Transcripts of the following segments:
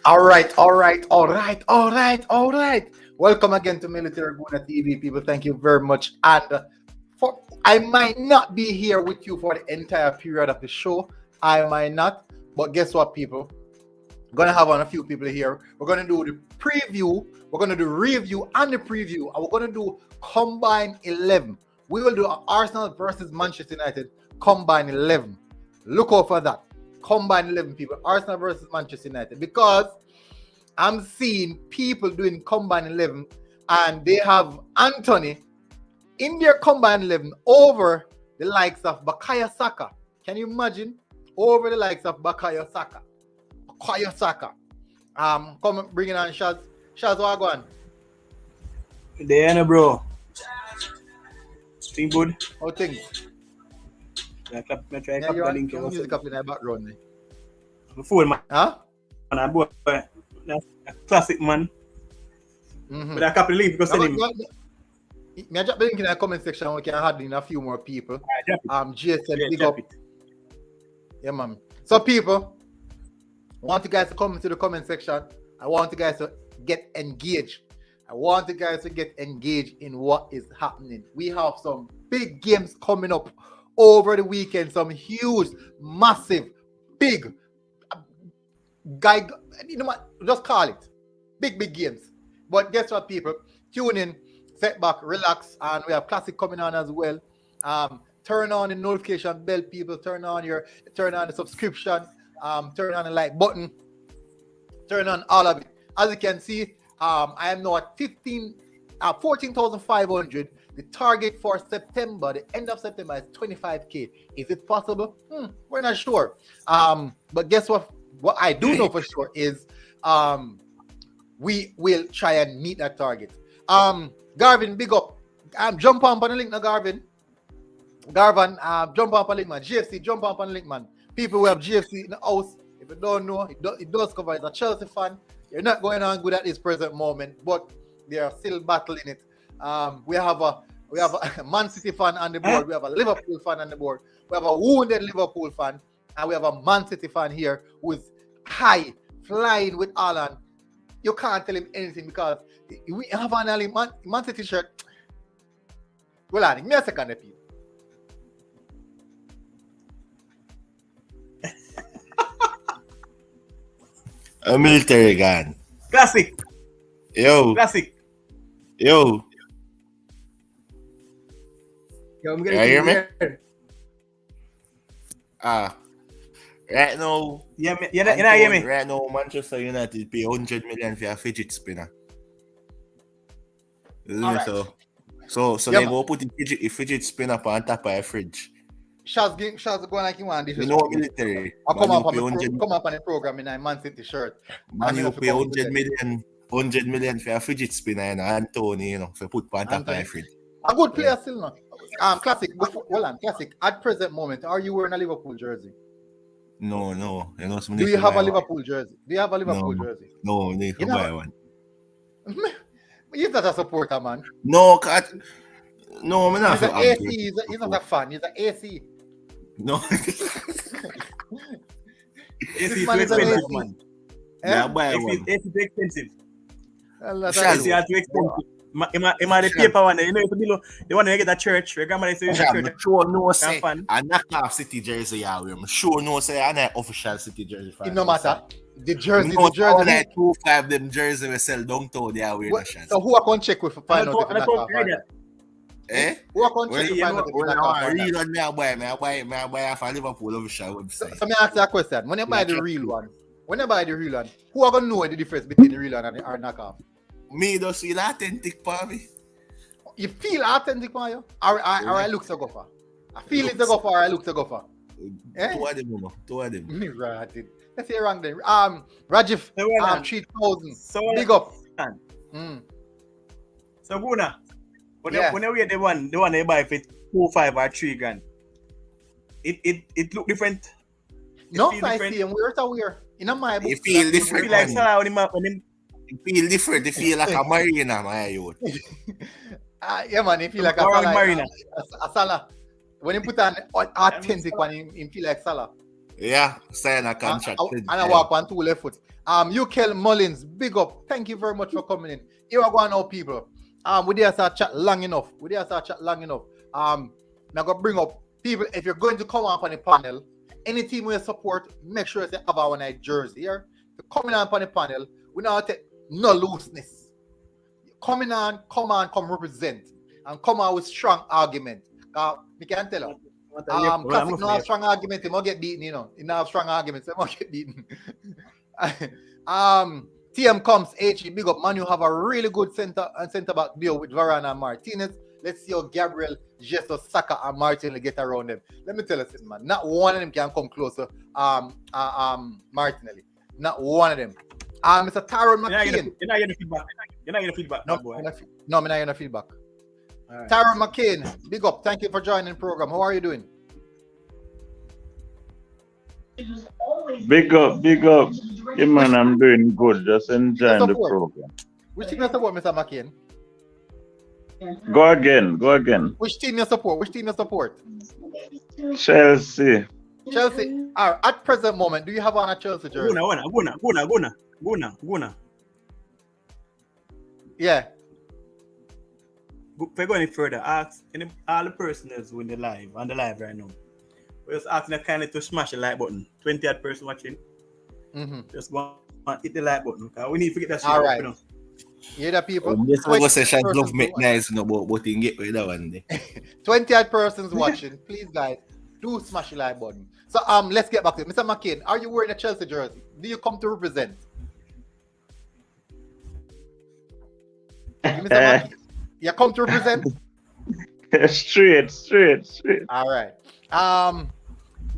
All right. Welcome again to Military Guna TV, people. Thank you very much. And I might not be here with you for the entire period of the show. I might not. But guess what, people? We're going to have on a few people here. We're going to do the preview. We're going to do review and the preview. And we're going to do combined 11. We will do Arsenal versus Manchester United combined 11. Look out for that. Combined 11 people. Arsenal versus Manchester United. Because I'm seeing people doing combined 11 and they have Anthony in their combined 11 over the likes of Bukayo Saka. Can you imagine? Over the likes of Bukayo Saka. Come bring it on, Shaz. Shaz, what going? There, bro. Thing good. How things? I try Yeah, you're on music up in the background. The phone, man. Huh? And I bought a classic, man. Mm-hmm. But I copy the link because send him. Me drop the link in the comment section. We can add in a few more people. GSM, big up. Yeah, man. So, people, I want you guys to come into the comment section. I want you guys to get engaged. I want you guys to get engaged in what is happening. We have some big games coming up over the weekend. Some huge, massive, big, guy, you know what? Just call it big games. But guess what, people? Tune in, sit back, relax, and we have classic coming on as well. Turn on the notification bell, people. Turn on the subscription. Turn on the like button. Turn on all of it. As you can see, I am now at 14,500. The target for September, the end of September, is 25k. Is it possible? We're not sure. But guess what? What I do know for sure is we will try and meet that target. Garvin, big up. Jump on the link now, Garvin. Garvin, jump on the link, man. GFC, jump on the link, man. People who have GFC in the house, if you don't know, it does cover. It's a Chelsea fan. You're not going on good at this present moment, but they are still battling it. We have a Man City fan on the board. We have a Liverpool fan on the board. We have a wounded Liverpool fan, and we have a Man City fan here who is high, flying with Alan. You can't tell him anything because we have an Man City shirt. Well, I think me a second, people. A military gun. Classic. Yo. Classic. Yo. I'm You hear me? Right now. Yeah, you hear me? Right now, Manchester United pay 100 million for a fidget spinner. Right. So they go put the fidget spinner on top of a fridge. Shaz going like you want this. You know military. I come up on the program in a Man City shirt. Man, you pay 100 million for a fidget spinner and Anthony, you know, for put on top of a fridge. A good player still now. Classic. Classic. At present moment, are you wearing a Liverpool jersey? No. You know, Do you have a Liverpool jersey? jersey? No, you can buy one. He's not a supporter, man. No, I'm not. He's an AC. He's not a fan. He's an AC. No. AC too expensive, man. Yeah, buy one. AC too expensive. Shaz, AC are too expensive. Am the paper one? You know, if you want to get a church, your grandmother says church. I'm sure no say I knock off City jersey. I'm sure no say I'm not official City jersey. It no matter. The jersey. Like 2-5 them jersey we sell downtown. They are wearing. So who I can check with to find out if it's not Eh? Who I can check to find out if it's not real one? I buy off a Liverpool official website. So me ask you a question. When you buy the real one, who are gonna know the difference between the real one and the knockoff? Me don't feel authentic for me. You feel authentic for you? Or I look to go for? I feel it to go for or I look to go for? Two of them. Me right. Let's say wrong then. Rajiv, 3,000. Big up. So Guna, when you wear the one they buy for 2-5 or 3 grand, it look different. No, I see him. We're so weird. In my book, it feel different. Feel like Salah when him. It feel different. It feel like a marina, my youth. Yeah, man. It feel like a Salah. When you put an authentic one, it feel like Salah. Yeah, sign a contract. And I walk on 2 left foot. UKL Mullins, big up. Thank you very much for coming in. Here we go now, people. We did start chat long enough. I'm gonna bring up people. If you're going to come up on the panel, any team we support, make sure they have our night jersey here. If you're coming on the panel, we not take no looseness. Come represent and come out with strong argument. We can tell you. Classic no have strong argument, he might get beaten, you know. He not have strong arguments, he might get beaten. TM comes, HE, big up, man. You have a really good center back deal with Varane and Martinez. Let's see how Gabriel, Jesus, Saka, and Martinez get around them. Let me tell you something, man. Not one of them can come closer. Martinelli. Not one of them. Mr. Tyrone McCain. You're not getting feedback. No, I'm not getting feedback. Right. Tyrone McCain, big up. Thank you for joining the program. How are you doing? Big up. Yeah, man, I'm doing good. Just enjoying the program. Which team you support, Mr. McCain? Go again. Which team you support? Chelsea. All right, at present moment, do you have on a Chelsea jersey? Guna. Yeah. If we go any further, ask all the personals who on the live right now. We just asking them kindly to smash the like button. 20th person watching. Just go and hit the like button. We need to get that shit. All right. You know? You hear people? This conversation love make nice, you know, but what you get with that one day. 20th persons watching. Please, guys, do smash the like button. So let's get back to it. Mr. McCain, are you wearing a Chelsea jersey? Do you come to represent? Mr. McCain, you come to represent? Straight. All right.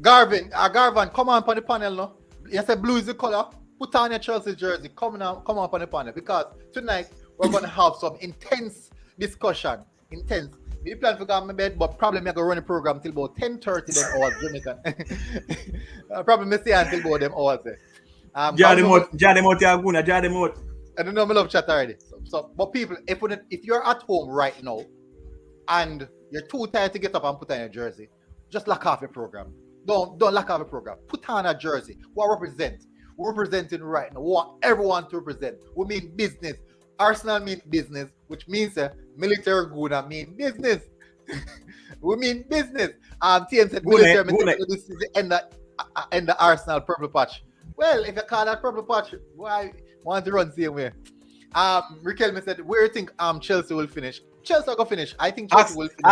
Garvin, come on the panel now. You say blue is the color. Put on your Chelsea jersey. Come on the panel because tonight we're gonna have some intense discussion. We plan to go on my bed, but probably I'm gonna run the program till about 10:30 them hours. Jamaican. Probably me stay until about them hours. Jar them out. I don't know, I love chat already. So, but people, if you're at home right now and you're too tired to get up and put on your jersey, just lock off your program. Don't lock off your program. Put on a jersey. What represent? We're representing right now. We want everyone to represent. We mean business. Arsenal means business, which means military guna mean business. We mean business. TM said military this is the end of Arsenal purple patch. Well, if you call that purple patch, why want to run same way? Riquelme said, where do you think Chelsea will finish? Chelsea will finish. I think Chelsea will finish.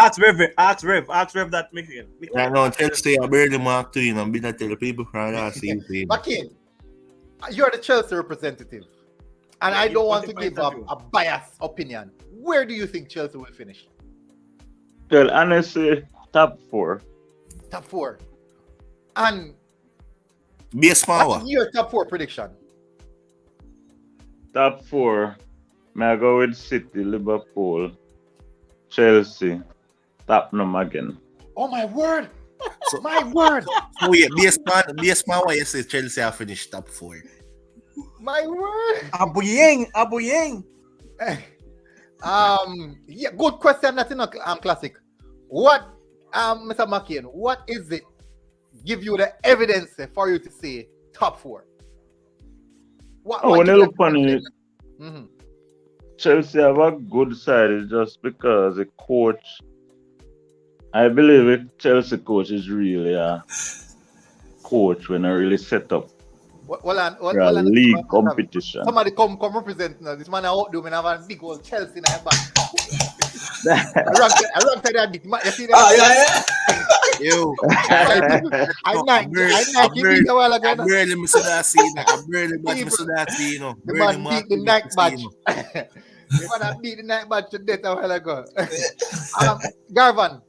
Ask Rev that Michigan. Right now, Chelsea are barely marked to, you know, be not tell the people from that season. McCain, you're the Chelsea representative. And I don't want to give a biased opinion. Where do you think Chelsea will finish? Well, honestly, top 4. Top 4. And base power. what's your top 4 prediction? Top 4. May I go with City, Liverpool, Chelsea, Tottenham again. Oh my word! My word! Oh yeah, base power. You say Chelsea are finished top 4. My word! Abuyeng. Yeah, good question. That's in a classic. What, Mr. McCain? What is it? Give you the evidence for you to say top 4. When you look on it, Chelsea have a good side. It's just because the coach, I believe the Chelsea coach is really a coach when I really set up league competition. Somebody come represent now. This man out doing have a big old Chelsea in the back. I run to that dick. You see that? Yo, I'm not keeping a while ago. I barely miss that scene. I barely miss that scene. You know, the man beat the night badge. The man beat the night badge to death a while ago. Garvan,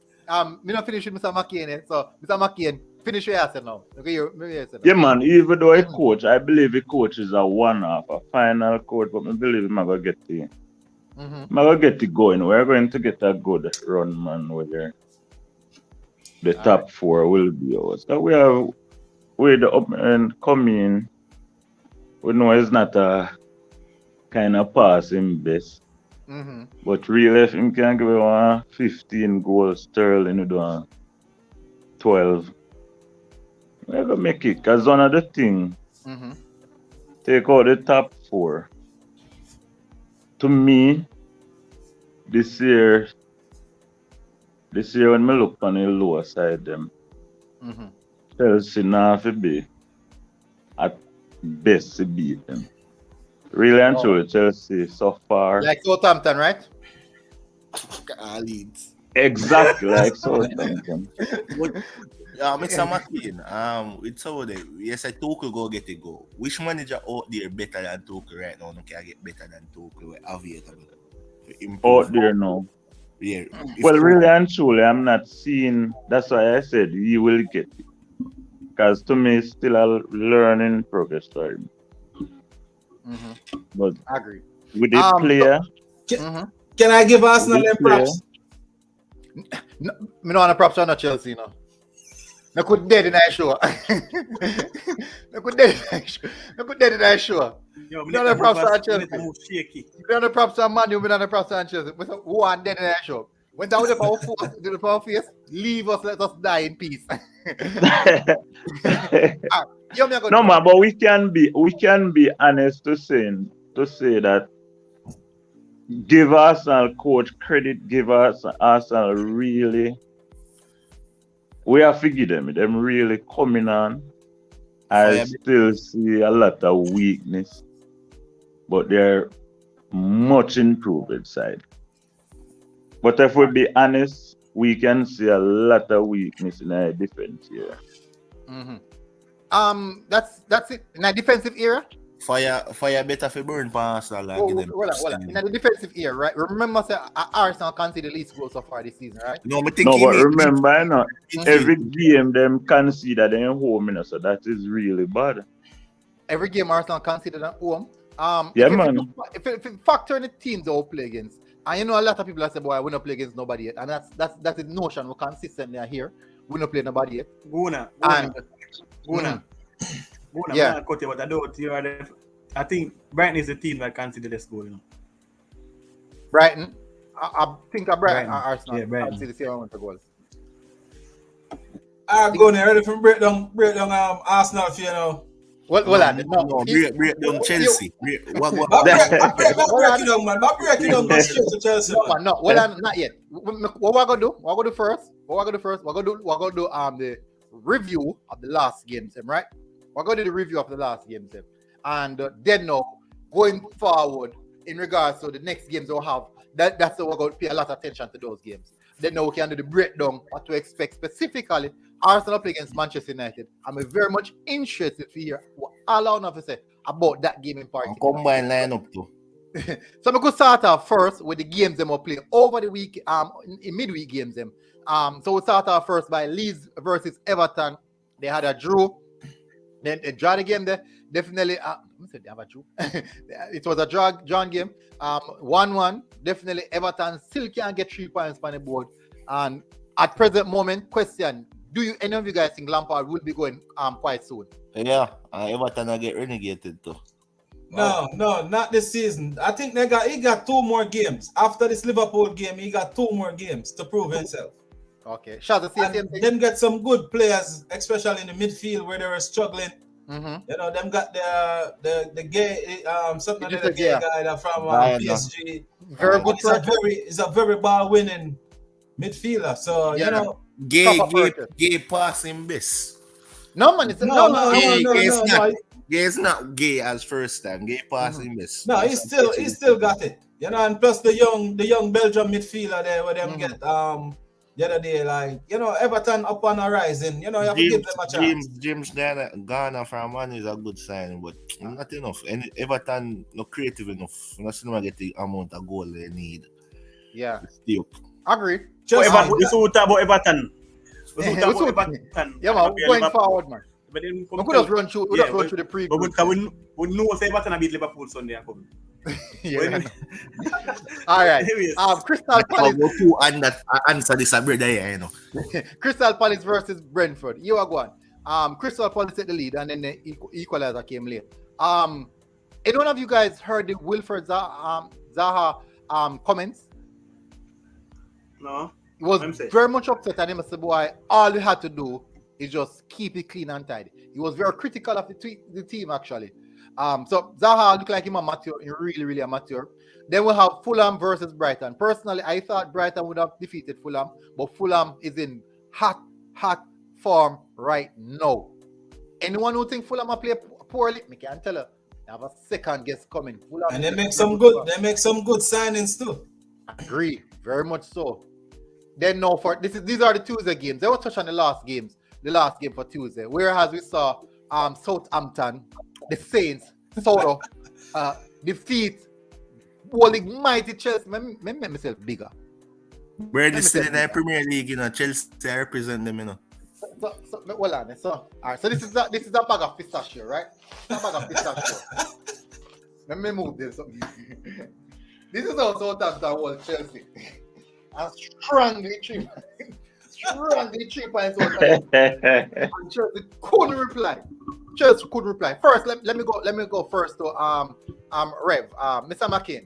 me not finish with Mr. McCain. So, Mr. McCain, finish your answer now. Okay, yeah, man. Even though a coach, I believe a coach is a one-off, a final coach, but I believe I'm gonna get the. I'm gonna get it going. We're going to get a good run, man. Where the top 4 will be ours. So we are with the up and coming. We know it's not a kind of passing best. But really, if him can give you 15 goals, Sterling would do 12. We're gonna make it, because one of the things, take out the top 4. To me, this year when I look on the lower side, them Chelsea now to be at best to beat them. Really and truly, Chelsea so far. Like Southampton, right? Leeds. Exactly like Southampton. Mr. McLean, it's over there. Yes, I Tuchel go get a go. Which manager out there better than Tuchel right now? No can get better than Tuchel. Out there now. Yeah. Well, really and truly, I'm not seeing. That's why I said he will get it. Because to me, it's still a learning progress for him. But I agree. with the player, Can I give Arsenal them props? No, me no want to props on Chelsea, no. I could dead in that show. I could dead in that show. Yo, Me no props on Chelsea. Shaky. Me no props on Man U. Me no props on Chelsea. Who are dead in that show? Went down with the power force, do the power face. Leave us, let us die in peace. no man, but we can be honest to say that give Arsenal coach credit, give Arsenal really. We have figured them really coming on. I still see a lot of weakness, but they're much improved inside. But if we be honest, we can see a lot of weakness in our defense here. That's it. In a defensive era? Fire better for burn past Arsenal. Hold on. In the defensive era, right? Remember, say Arsenal conceded the least goals so far this season, right? No, but remember, every game them concede at their home, so that is really bad. Every game Arsenal conceded at home. Man. If you factor in the teams they will play against, and you know a lot of people that say, boy, we don't play against nobody yet. And that's the notion we consistently are here. We don't play nobody yet. Guna. Yeah. I think Brighton is the team that consider this goal, you know. Brighton. I think Brighton. Arsenal. Yeah, Brighton. I see the same amount of goals. I'm going ready for break down Arsenal for you know. Break down Chelsea. Break it down, man. Break it down, go straight to Chelsea. No. Well, not yet. What we're gonna do? We're gonna do first. We're gonna do the review of the last games, right? We're gonna do the review of the last games, and then now going forward in regards to the next games we'll have. That's what we're going to pay a lot of attention to those games. Then now we can do the breakdown what to expect specifically. Arsenal play against Manchester United. I'm very much interested to hear what all I have to say about that game in particular. Combine lineup too. So we could start off first with the games them will play over the week, in midweek games them. So we start off first by Leeds versus Everton. They had a draw. Then they draw the game there. Definitely, they have a draw. It was a drawn game. 1-1. Definitely, Everton still can't get 3 points on the board. And at present moment, question: do any of you guys think Lampard will be going quite soon? Yeah, Everton will get relegated too. No, not this season. I think he got 2 more games. After this Liverpool game, he got 2 more games to prove himself. Okay. Same thing. Them get some good players, especially in the midfield where they were struggling. You know, them got the gay something like the gay guy that from PSG. Very good. He's a very ball winning midfielder. So you know, gay passing best. No man, it's no. Gay is not gay as first time. Gay passing best. No, he still got it. You know, and plus the young Belgium midfielder there where them get the other day, like, you know, Everton up on a rising, you know, you have to give them a chance. James Garner from Man is a good sign, but not enough. And Everton not creative enough. Not seem to get the amount of goal they need. Yeah. Still. Agree. We talk about Everton. Yeah, man, going forward, man. But then we could just run through the preview. But we know Everton beat Liverpool Sunday. Yeah. All right. Crystal Palace. Answer this, brother. You know. Crystal Palace versus Brentford. You are going. Crystal Palace set the lead, and then the equalizer came late. Any one of you guys heard the Wilfred Zaha comments? No. He was very much upset, and he said, "Boy, all we had to do is just keep it clean and tidy. He was very critical of the team actually. So Zaha looked like him amateur, really, really amateur. Then we have Fulham versus Brighton. Personally, I thought Brighton would have defeated Fulham, but Fulham is in hot form right now. Anyone who think Fulham are play poorly, me can't tell her. I have a second guess coming. Fulham and they make some good signings too. Agree, very much so. Then no, for these are the Tuesday games. They will touch on the last game for Tuesday. Whereas we saw Southampton, the Saints, sort of defeat bowling mighty Chelsea. Make myself bigger. Where they still in the Premier League, Chelsea represent them, So well on. So alright, so this is a bag of pistachio, right? A bag of pistachio. Let me move this. This is how Southampton won Chelsea. And strongly 3 points over. And Chelsea couldn't reply. First, let me go first to Rev, Mr. McCain.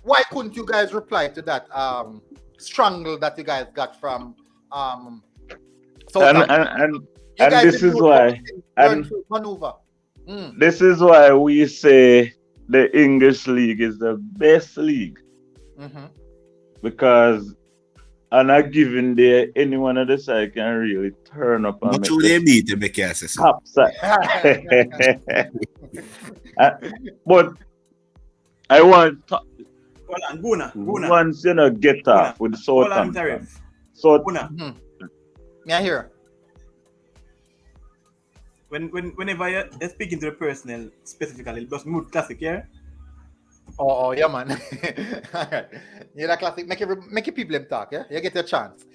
Why couldn't you guys reply to that strangle that you guys got from and this is why maneuver. This is why we say the English league is the best league. Because on a given day, anyone on the side can really turn up and make they beat the top side. But I want to, once get off with Southampton. Me I hear. Whenever you're speaking to the personnel specifically, just mood classic, yeah? Oh yeah, man. Alright. Yeah, that classic. Make your people them talk, yeah? You get your chance.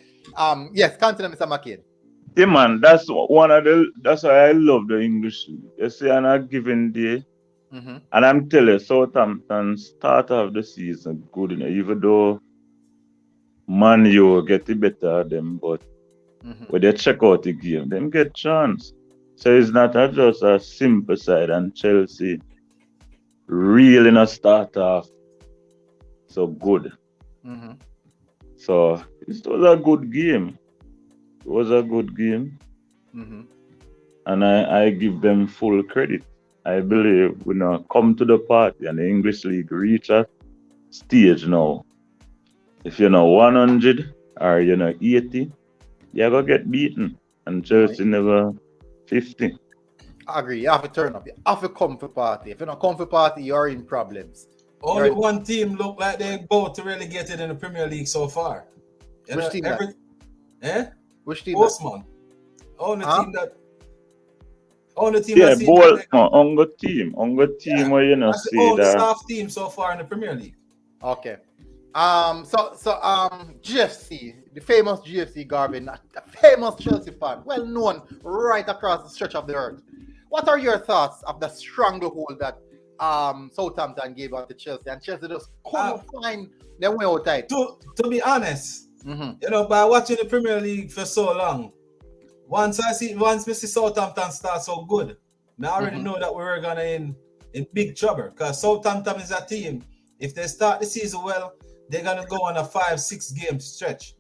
Yes, continue, Mr. McCain. Yeah, man, that's why I love the English league. You see, on a given day, and I'm telling you, Southampton start of the season good, even though Man U get the better of them, but when they check out the game, them get chance. So it's not just a simple side, and Chelsea really not start off so good. So it was a good game. And I give them full credit. I believe we now come to the party and the English League reach a stage now. If you're not 100 or you're not 80, you're going to get beaten. And Chelsea never 50. I agree. You have to turn up. You have to come for party. If you're not come for party, you're in problems. Only one team look like they're about to relegated in the Premier League so far. Which team? Which team? Postman. Only team. Yeah, Ongo team where you know that's see the only that. staff team so far in the Premier League. Okay. GFC, the famous GFC Garvin, a famous Chelsea fan, well known right across the stretch of the earth. What are your thoughts of the stranglehold that Southampton gave out to Chelsea, and Chelsea just couldn't find their way out tight? To be honest, by watching the Premier League for so long, once we see Southampton start so good, I already know that we were gonna in big trouble, because Southampton is a team. If they start the season well, they're gonna go on a 5-6 game stretch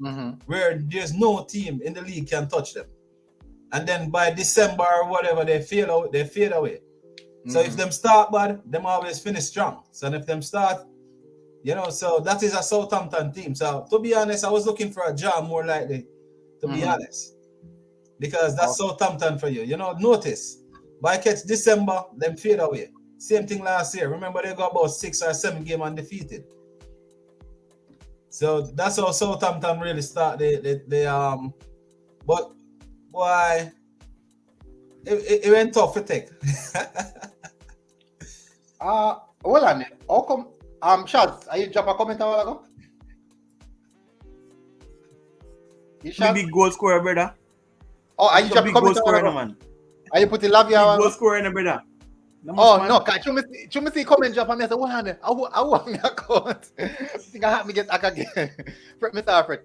where there's no team in the league can touch them. And then by December or whatever, they fade away. So if them start bad, them always finish strong. So if them start, so that is a Southampton team. So to be honest, I was looking for a job more likely, to be honest. Because that's Southampton for you. Notice, by catch December, them fade away. Same thing last year. Remember, they got about 6 or 7 games undefeated. So that's how Southampton really start. But boy, it went tough to take. Well, I mean, how come? Shads, are you drop a comment a while ago? Big goal scorer, brother. Oh, are you drop a comment a while ago? Man. Are you putting Lavia? Big goal scorer, brother. No, can't you me see comment drop and I say, what happened? I want me account. I think I have me get again. Mr. Alfred.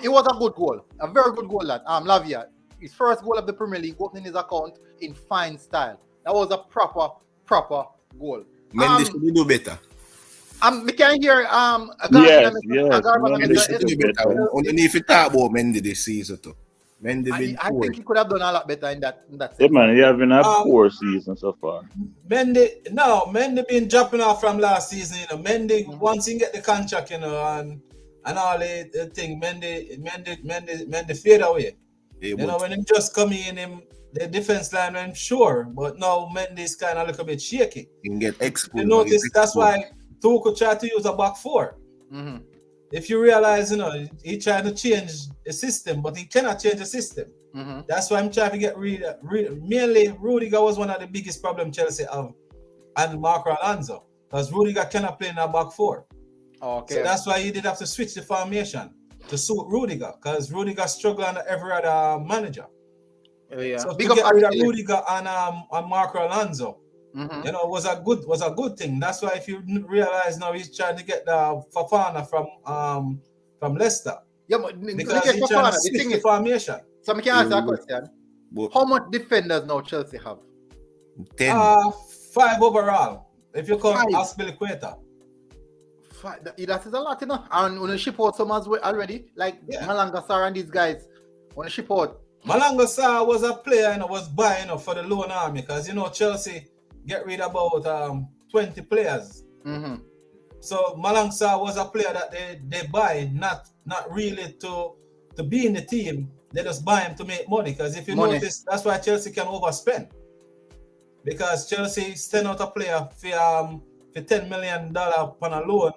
It was a good goal. A very good goal, lad. Lavia. His first goal of the Premier League, opening his account in fine style. That was a proper goal. Mendy should do better. We can hear yes. Mendy should do better. Only if you talk about Mendy this season too. I think he could have done a lot better in that Yeah, sense. man, he having a poor season so far. Mendy been dropping off from last season. You know, Mendy once he get the contract, you know, and all the thing, Mendy fade away. You know, when him just come in, the defense line, I'm sure, but now Mendy's kind of a little bit shaky. He can get exposed. You notice that's why Tuchel tried to use a back four. Mm-hmm. If you realize, you know, he tried to change the system, but he cannot change the system. Mm-hmm. That's why I'm trying to get rid of. Mainly, Rudiger was one of the biggest problems Chelsea have, and Marco Alonso, because Rudiger cannot play in a back four. Okay. So that's why he did have to switch the formation to suit Rudiger, because Rudiger struggled under every other manager. Yeah. So to get rid of Rudiger and Marco Alonso, you know, was a good thing. That's why if you realize now he's trying to get the Fofana from Leicester. Yeah, but because he's trying to switch the formation. So I can ask a question. How much defenders now Chelsea have? 10. 5 overall. If you count Aspilicueta. That is a lot, you know. And when you ship out some as well already, like Malanga Sarr and these guys, when you ship out. Malanga Sarr was a player, you know, was buying, you know, for the loan army, because, you know, Chelsea get rid of about 20 players. Mm-hmm. So Malanga Sarr was a player that they buy, not really to be in the team. They just buy him to make money, because if you notice, that's why Chelsea can overspend. Because Chelsea send out a player for $10 million on a loan.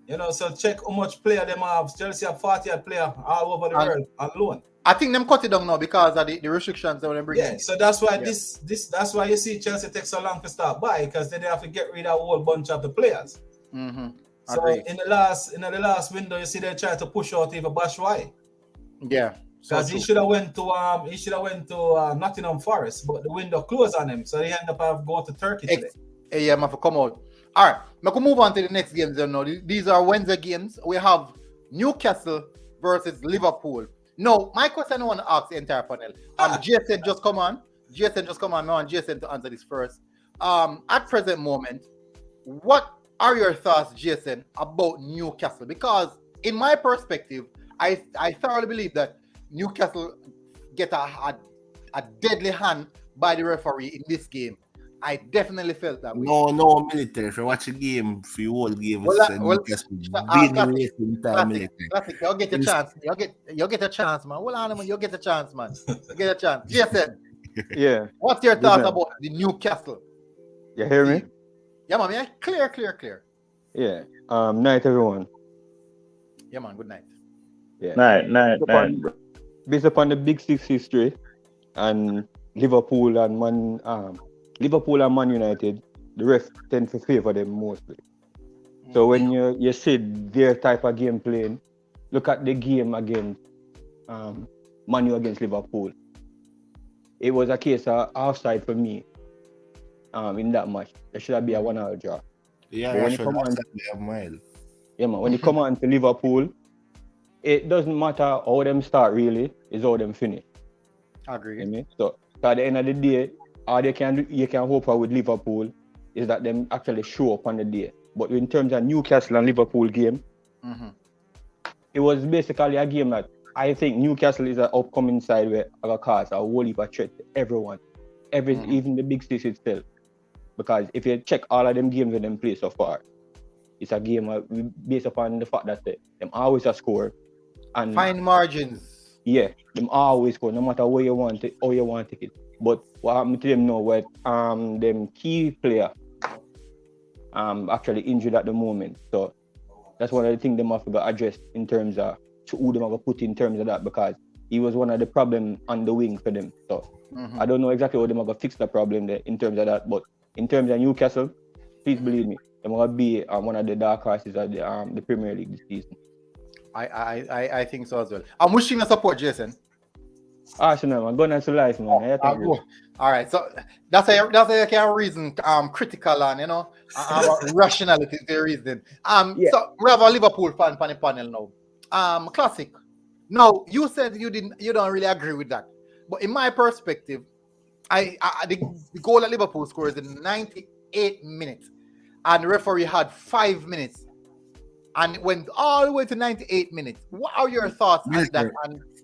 You know, so check how much player them have. Chelsea have 40 player all over the world on loan. I think them cut it down now because of the restrictions that they bring in. So that's why that's why you see Chelsea take so long to start by, because they have to get rid of a whole bunch of the players. Mm-hmm. So in the last window, you see they try to push out even Batshuayi. Yeah. Because he should have went to Nottingham Forest, but the window closed on him, so he ended up having to go to Turkey today. Yeah, man, for come out. All right, we can move on to the next games. Now, these are Wednesday games. We have Newcastle versus Liverpool. No, my question I want to ask the entire panel. Jason just come on. I want Jason to answer this first. At present moment, what are your thoughts, Jason, about Newcastle? Because in my perspective, I thoroughly believe that Newcastle get a deadly hand by the referee in this game. I definitely felt that way. No military. If you watch a game, for your whole game, classic. You'll get a chance. You'll get a chance, man. Hold on, man. You'll get a chance, man. You'll get a chance. Jason. Yeah. What's your thoughts about the Newcastle? You hear me? Yeah, man. Yeah. Clear. Yeah. Night, everyone. Yeah, man. Good night. Yeah. Night. Based upon the Big Six history and Liverpool and Man United, the ref tend to favor them mostly. So when you see their type of game playing, look at the game against Man U against Liverpool. It was a case of offside for me in that match. There should be a 1-1 draw. Yeah, when you come on to Liverpool, it doesn't matter how them start really, it's how them finish. I agree. You know? So at the end of the day, all you can hope for with Liverpool is that them actually show up on the day. But in terms of Newcastle and Liverpool game, it was basically a game that I think Newcastle is an upcoming side where I cause a whole heap of threat to everyone. Even the Big Six itself. Because if you check all of them games that them play so far, it's a game based upon the fact that them always a score. And fine margins. Yeah, them always score, no matter where you want it, how you want to take it. But what happened to them now, where them key player actually injured at the moment. So that's one of the things them have to address in terms of who them have to put in terms of that, because he was one of the problems on the wing for them. So I don't know exactly how them have to fix the problem there in terms of that. But in terms of Newcastle, please believe me, they're going to be one of the dark horses of the Premier League this season. I think so as well. I'm wishing you support, Jason. Arsenal, I'm going to life, man. All right, so that's how you can reason critical and rationality is the reason. So we have a Liverpool fan on the panel now. Classic. Now you said you don't really agree with that, but in my perspective, the goal that Liverpool scored is in 98 minutes, and the referee had 5 minutes, and it went all the way to 98 minutes. What are your thoughts on that?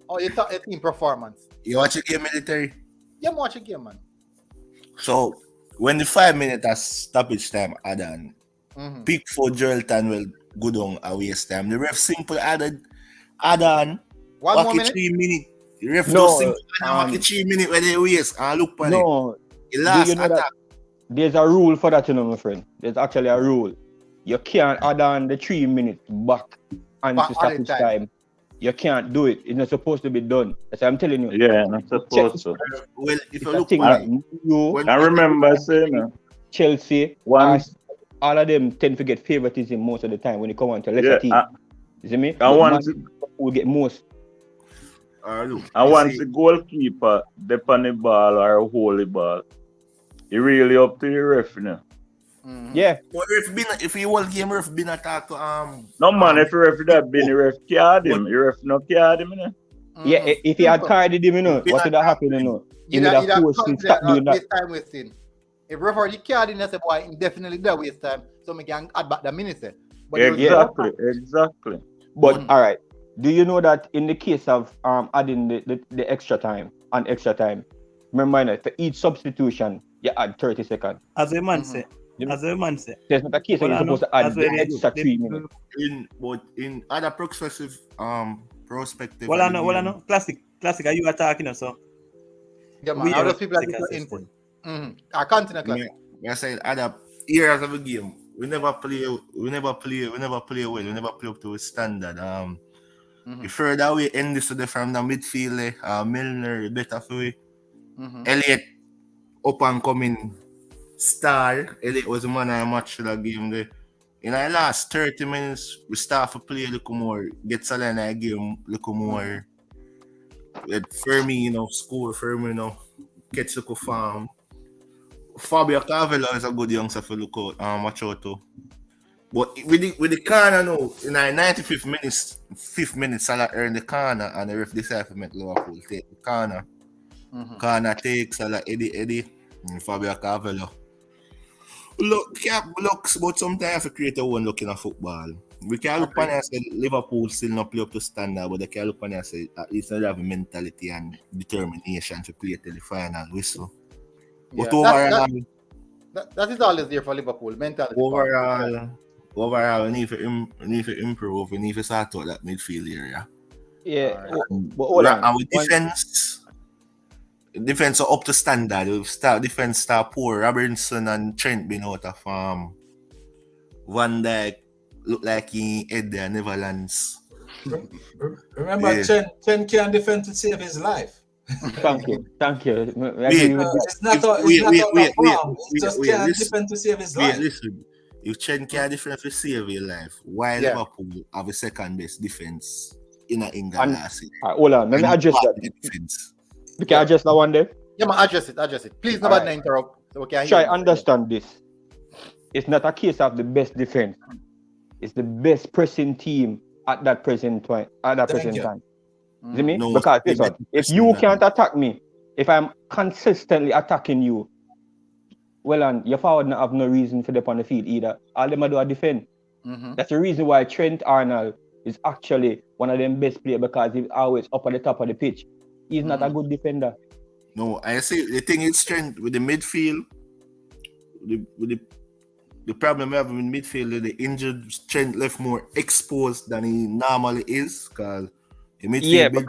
Oh, you thought a team performance. You watch the game military? Yeah, I'm watching game, man. So when the 5 minutes of stoppage time add-on, Pickford Geraldton will go down a waste time. The ref simple add on 1 more minute. 3 minutes. The ref No, do simple add on 3 minutes when they waste and look for it. No, The last you know attack. that there's a rule for that, you know, my friend. There's actually a rule. You can't add on the 3 minutes back and Back to on the stoppage time. You can't do it. It's not supposed to be done. That's what I'm telling you. Yeah, not supposed to. Well, if It's you a look thing for that it, you, when- I remember saying Chelsea, one. all of them tend to get favoritism most of the time when it comes on to lesser Yeah, teams. You see me? I But want Man will get most. look, I you want see, the goalkeeper dip on the ball or hold the ball. It really up to the ref now. Yeah. but if he whole game ref been attacked to No man, if the ref that been the ref card him, the ref no card him, you know. Yeah, if he had carded him, you know, what would have happened, you know? He would have forced to stop doing that. Waste time wasting. If referee card in, I say, boy, definitely that waste time. So we can add back the minutes. But it was- Exactly. But all right, do you know that in the case of adding the extra time and extra time, remember now, for each substitution you add 30 seconds. As a man say. You know? As a man say. There's not a case where you're supposed to add the extra 3 minutes. in other perspective, Well, I know. Classic. Are you attacking us? So Yeah, man. we How are those people have take different assistant. input. I continue, class. I said other areas of the game. We never play well. We never play up to a standard. The further we end this from the midfield, Milner better for we. Elliot up and coming star. Elliot was the man I matched the game there. In the last 30 minutes, we start to play a little more, get Salena game a little more. With Firmino, score Firmino, catch the farm. Fabio Carvalho is a good youngster for look out, watch out to. But with the corner now, in the 5th minute, Salah earned the corner and the ref decided to make Liverpool take the corner. Corner takes Salah, Eddie, and Fabio Carvalho. Looks, but sometimes you have to create a one looking at football. We can look on and say Liverpool still not play up to standard, but they can look on and say at least they have a mentality and determination to play till the final whistle. But overall, that is always there for Liverpool. Mentality. Overall, we need to improve. We need to start out that midfield area. Yeah. And with defense are up to standard. Defense start poor. Robertson and Trent been out of form. Van Dijk look like he head the Netherlands. Remember, Trent can defend to save his life. Thank you. It's not a form. He just can't defend to save his life. Listen. If Trent can defend to save your life, why Liverpool have a second best defense in England last season? Hold on, let me address that. Defense. We can address that one there. Yeah, man, address it. Please, nobody interrupt. So we can Try understand this. It's not a case of the best defense. It's the best pressing team at that present time. See me? No, because if you can't attack me, if I'm consistently attacking you, well, and your forward not have no reason for them on the field either. All them do are defend. That's the reason why Trent Arnold is actually one of them best players, because he's always up at the top of the pitch. He's not a good defender. No, I see the thing is Trent with the midfield. With the problem we have in midfield, the injured Trent left more exposed than he normally is, because the midfield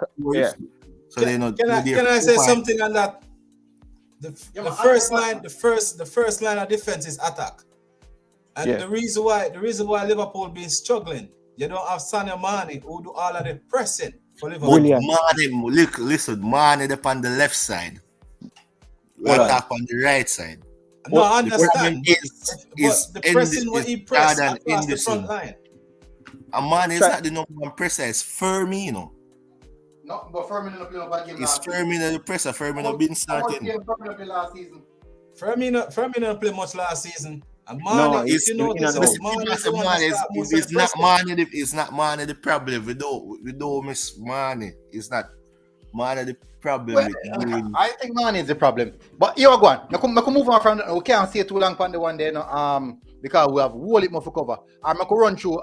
so they not. Can I say something on that? The first line of defense is attack, and the reason why Liverpool been struggling, you don't have Sadio Mane who do all of the pressing for Liverpool. Mane up on the left side, attack on the right side. No, I understand. The pressing what he pressed across the front line. And Mane is not the number one presser, it's Firmino. No, but Firmino played over game last season. It's Firmino the presser. Firmino been starting. Firmino played last season. Firmino played much last season. And Mane, it's not Mane the problem. We don't miss Mane. It's not Mane the problem. I think Mane is the problem. But you are going. I can move on from. We can't see too long on the one day, because we have whole it more for cover. I can run through.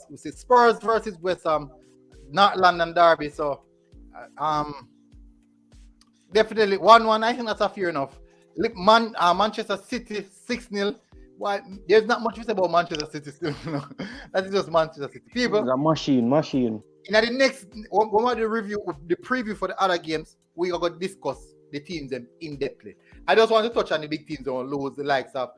We see Spurs versus West Ham, not London derby. So Definitely 1-1. I think that's a fair enough. Manchester City 6-0. Why? There's not much to say about Manchester City still. That is just Manchester City. People. The machine. In the next, when we do the preview for the other games, we are going to discuss the teams in depthly. I just want to touch on the big teams that will lose, the likes of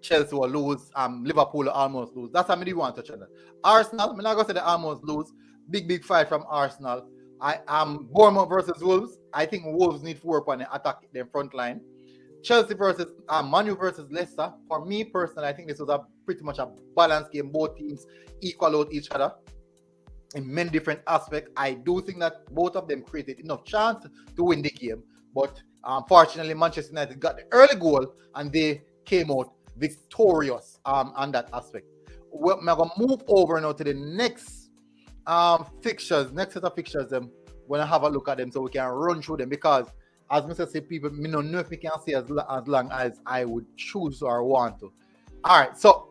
Chelsea will lose, Liverpool will almost lose. That's how many want to touch on that. Arsenal, I'm not going to say they almost lose. Big fight from Arsenal. Bournemouth versus Wolves. I think Wolves need to work on the attack their front line. Chelsea versus Manu versus Leicester. For me personally, I think this was pretty much a balanced game. Both teams equal out each other in many different aspects. I do think that both of them created enough chance to win the game, but unfortunately, Manchester United got the early goal and they came out victorious on that aspect. We're going to move over now to the next fixtures, next set of fixtures. We're going to have a look at them so we can run through them because, as Mr. say, people, me don't know if we can say as long as I would choose or want to. All right, so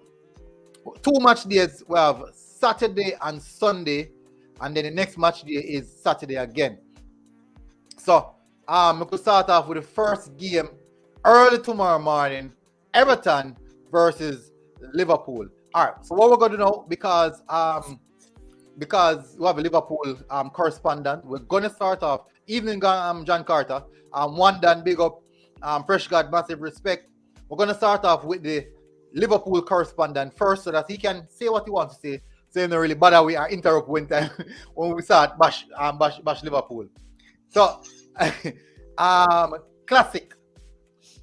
2 match days. We have Saturday and Sunday, and then the next match day is Saturday again. So, we could start off with the first game early tomorrow morning, Everton versus Liverpool. All right, so what we're going to know, because we have a Liverpool correspondent, we're going to start off. Evening, John Carter. One done, big up. Fresh God, massive respect. We're going to start off with the Liverpool correspondent first so that he can say what he wants to say. So you don't really bother we interrupt when we start bash Liverpool. So, Classic.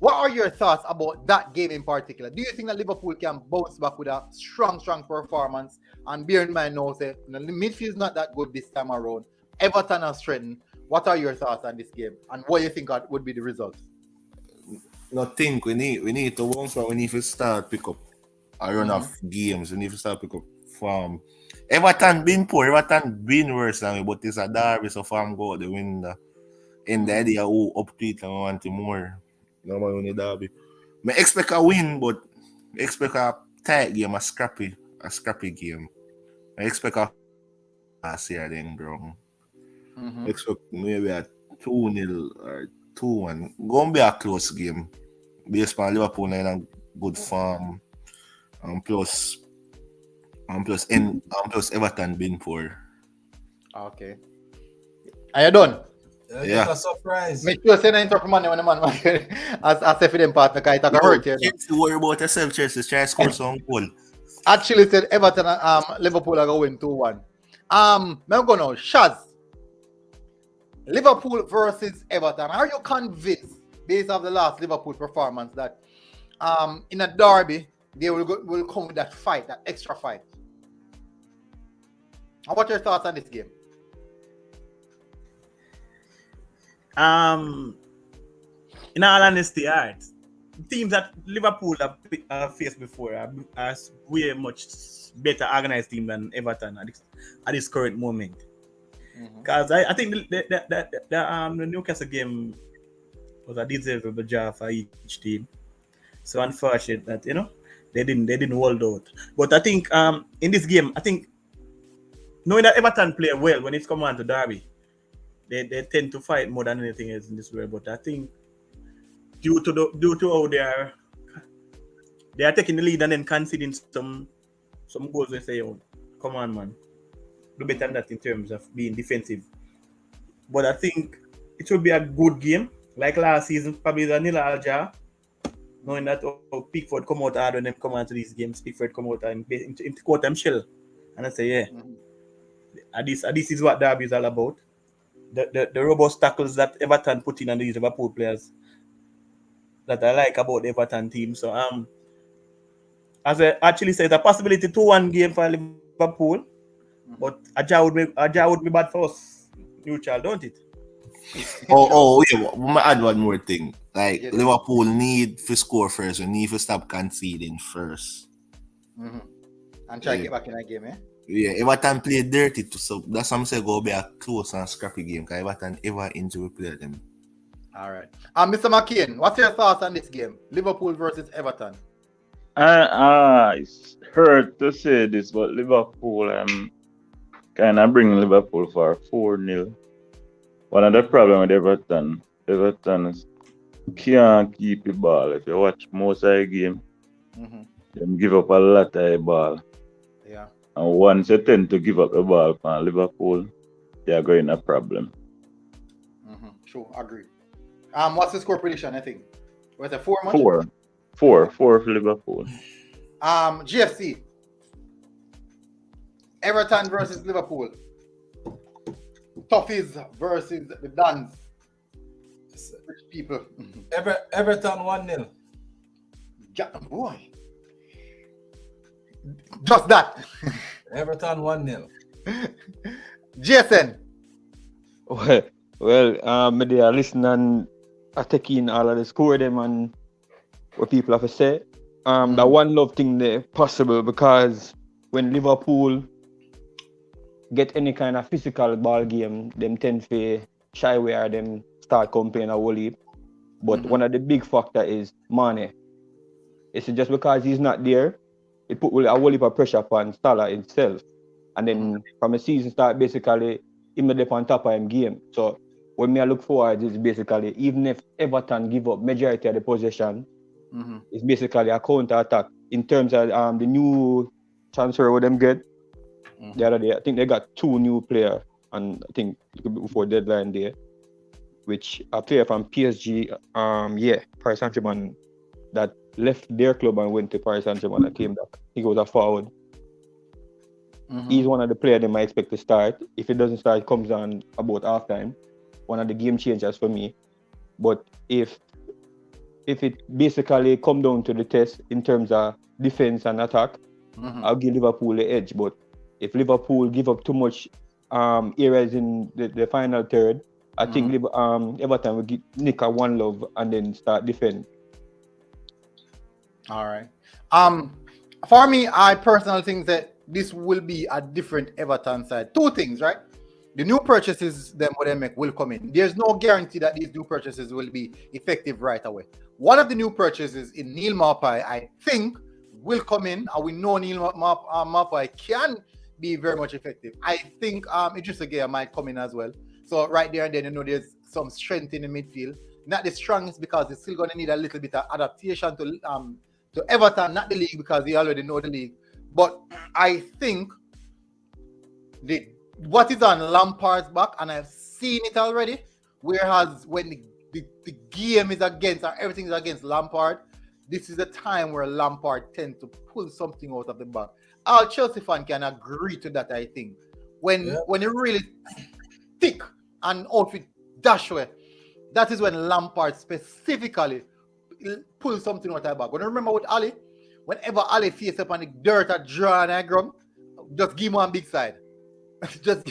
What are your thoughts about that game in particular? Do you think that Liverpool can bounce back with a strong performance? And bear in mind now, the midfield is not that good this time around. Everton has strengthened. What are your thoughts on this game, and what do you think would be the result? I think we need to bounce back. We need to start pick up a run of games. We need to start pick up form. Everton been poor. Everton been worse than me, but it's a derby, so form go out the window. In the idea who up to it and want more. No man win the derby. I expect a win, but I expect a tight game, a scrappy game. I expect a last year then, bro. Expect maybe a 2-0 or 2-1. Gonna be a close game. Based on Liverpool in a good form. Plus Everton been poor. Okay. Are you done? Yeah. That's a surprise. Make sure send an intro for money when the man as if them partner because it's a hurt here. Worry about yourself, Chelsea. Try to score some goal. Actually said Everton Liverpool are going 2-1. I'm going now. Shaz. Liverpool versus Everton. Are you convinced, based on the last Liverpool performance, that in a derby they will come with that fight, that extra fight? And what are your thoughts on this game? In all honesty, teams that Liverpool have faced before are way much better organized team than Everton at this current moment. Because I think the Newcastle game was a deservable job for each team. So unfortunate that they didn't hold out. But I think in this game, I think knowing that Everton play well when it's come on to derby, they tend to fight more than anything else in this world. But I think due to how they are taking the lead and then conceding some goals, they say, "Oh, come on, man, do better than that in terms of being defensive." But I think it will be a good game, like last season, probably the nil alja. Knowing that Pickford come out hard when they come onto these games, Pickford come out and quote them shell, and I say, this is what derby is all about. The robust tackles that Everton put in on these Liverpool players that I like about the Everton team. So as I actually said, a possibility 2-1 game for Liverpool, but a draw would be bad for us neutral, don't it? Yeah. We might add one more thing. Like Liverpool need to score first. We need to stop conceding first. And try to get back in that game, Yeah, Everton play dirty too, so that's what I'm saying. Go be a close and scrappy game. Because Everton ever enjoy play them. All right. Mr. McCain, what's your thoughts on this game? Liverpool versus Everton. It's hurt to say this, but Liverpool kind of bring Liverpool for 4-0. One of the problem with Everton can't keep the ball. If you watch most of the game, them give up a lot of the ball. Yeah. And once you tend to give up the ball for Liverpool, you're going to a problem. Sure, agree. What's the score prediction, I think? Was it 4 much? 4 for Liverpool. GFC. Everton versus Liverpool. Toughies versus the Dons. Rich people. Everton 1-0. Boy. Just that. Everton 1-0. Jason. Well, maybe I listen and I take in all of the score them and what people have to say. The one love thing there possible because when Liverpool get any kind of physical ball game, them tend to shy away or them start complaining a whole heap. But one of the big factor is Mane. It's just because he's not there, it put a whole heap of pressure upon Salah himself. And then from a season start, basically, him up on top of him game. So when I look forward is basically, even if Everton give up majority of the possession, it's basically a counter attack. In terms of the new transfer what them get, the other day, I think they got 2 new players, and I think before deadline day, which a player from PSG, Paris Saint-Germain, that left their club and went to Paris Saint-Germain and came back. I think it was a forward. He's one of the players they might expect to start. If it doesn't start, it comes on about halftime. One of the game changers for me. But if it basically come down to the test in terms of defense and attack, I'll give Liverpool the edge. But if Liverpool give up too much areas in the final third, I think Everton will nick a 1 love and then start defend. All right. For me, I personally think that this will be a different Everton side. 2 things, right? The new purchases them what they make will come in. There's no guarantee that these new purchases will be effective right away. One of the new purchases in Neil Maupay, I think, will come in, and we know Neil Maupay can be very much effective. I think Idrissa Gueye might come in as well. So right there and then, there's some strength in the midfield. Not the strongest because it's still going to need a little bit of adaptation to Everton, not the league because they already know the league. But I think what is on Lampard's back, and I've seen it already, whereas when the game is against or everything is against Lampard, this is the time where Lampard tends to pull something out of the bag. All Chelsea fans can agree to that, I think. When you really thick and outfit dash away, that is when Lampard specifically pulls something out of the bag. When you remember with Ali, whenever Ali faced up on the dirt or draw on the ground, just give him one big side. just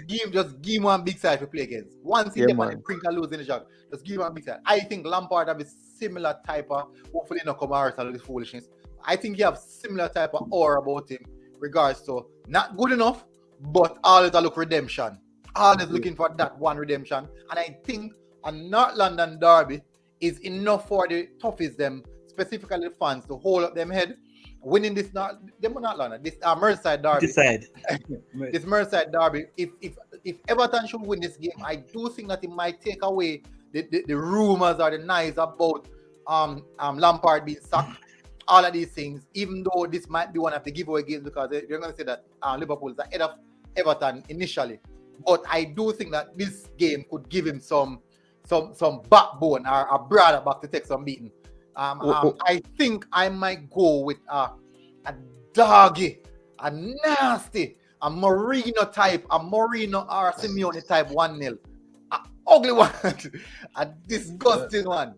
give him one big side to play against. Once he gets on the brink and lose in the jog, just give him one big side. I think Lampard have a similar type of, hopefully not come out of this foolishness. I think he have similar type of aura about him, regards to not good enough, but always a look redemption. Always looking for that one redemption. And I think a North London derby is enough for the toughies them, specifically the fans, to hold up them head. Winning this Merseyside derby. This Merseyside derby. If Everton should win this game, I do think that it might take away the rumors or the noise about Lampard being sacked. All of these things, even though this might be one of the giveaway games because they're going to say that Liverpool is ahead of Everton initially. But I do think that this game could give him some backbone or a brother back to take some beating. I think I might go with a doggy, a nasty, a Mourinho or Simeone type 1-0. An ugly one, a disgusting one.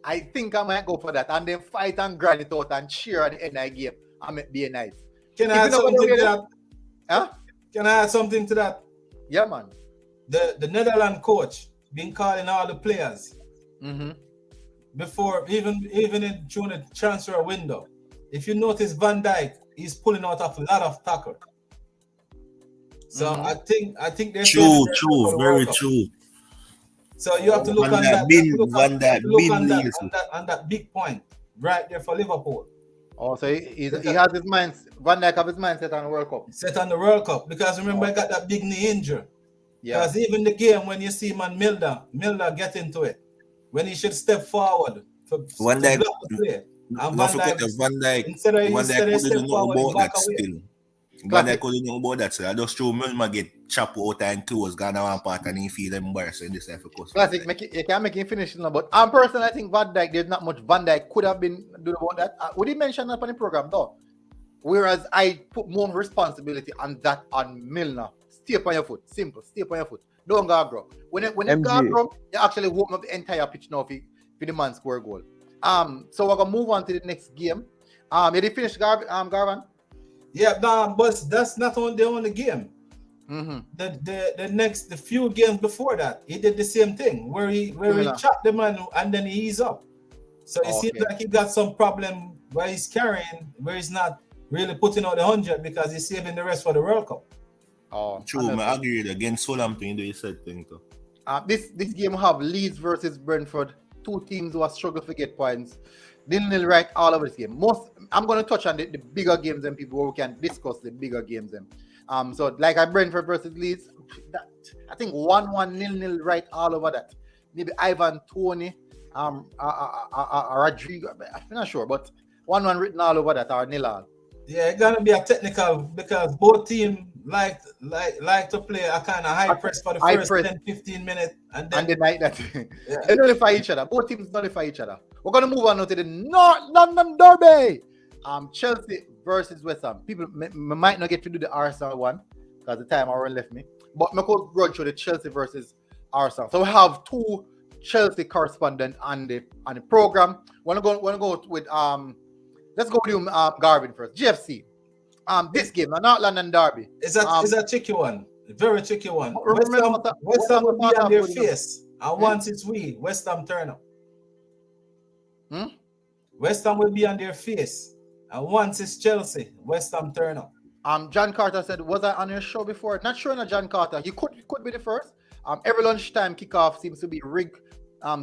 I think I might go for that and then fight and grind it out and cheer at the end of the game. I might be nice. Can I add something to that? Huh? Can I add something to that? Yeah, man. The Netherlands coach been calling all the players before, even during the transfer window. If you notice, Van Dijk, he's pulling out of a lot of tackle. So I think they're true, very true. So you have to look on that. On that big point right there for Liverpool. Oh, so he has his mind. Van Dijk have his mindset on the World Cup. Set on the World Cup because remember, I got that big knee injury. Yeah. Because even the game when you see man Milner get into it, when he should step forward to Van Dijk, block the play. And don't forget the Van Dijk. instead of step couldn't know forward, about he back that away. still. Van Dijk couldn't know about that. So I just show Milner get chop out and close, gone one part and he feel embarrassed in this type of course. Classic, you can't make him finish now. But personally, I think Van Dijk, there's not much Van Dijk could have been doing about that. We didn't mention that on the program though. Whereas I put more responsibility on that on Milner. Stay up on your foot. Simple. Stay up on your foot. Don't go grow. When you go grow, you actually open up the entire pitch now for the man score a goal. So we're gonna move on to the next game. You did finish Garvan? Yeah, but that's not the only game. Mm-hmm. The few games before that, he did the same thing where he chopped the man and then he eased up. So it seems like he got some problem where he's carrying, where he's not really putting out the 100 because he's saving the rest for the World Cup. Oh, true. I agree against Southampton. You said thing too. This game will have Leeds versus Brentford. Two teams who are struggling to get points. Nil right all over this game. I'm going to touch on the bigger games and people where we can discuss the bigger games. So like Brentford versus Leeds, I think 1-1 nil right all over that. Maybe Ivan Toney, Rodrigo. I'm not sure, but 1-1 written all over that or nil all. Yeah, it's gonna be a technical because both teams like to play a kind of high press for the first 10-15 minutes and then like that. They nullify each other. Both teams nullify each other. We're gonna move on now to the North London Derby. Chelsea versus West Ham. People might not get to do the Arsenal one because the time already left me. But I'm going to run through the Chelsea versus Arsenal. So we have two Chelsea correspondents on the program. Wanna go with let's go with you, Garvin first. GFC. This game, the North London Derby. It's a tricky one. A very tricky one. West Ham will be on their face. And once it's West Ham turn up. West Ham will be on their face. And once it's Chelsea, West Ham turn up. John Carter said, was I on your show before? Not sure, not John Carter. He could be the first. Every lunchtime kickoff seems to be rigged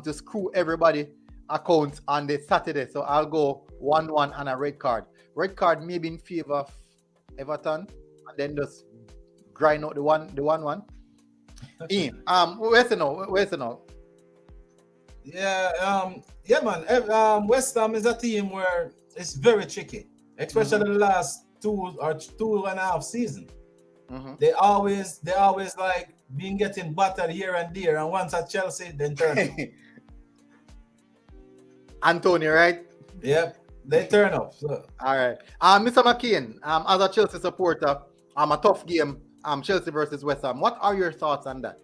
to screw everybody accounts on the Saturday. So I'll go 1-1 and a red card. Red card maybe in favor of Everton, and then just grind out the 1-1. Where's the now? Yeah, man. West Ham is a team where it's very tricky, especially the last 2.5 seasons. Mm-hmm. They always like being getting battered here and there, and once at Chelsea, then turn up. Anthony, right? Yep, they turn up. So. All right. Mr. McKean, as a Chelsea supporter, a tough game, Chelsea versus West Ham. What are your thoughts on that?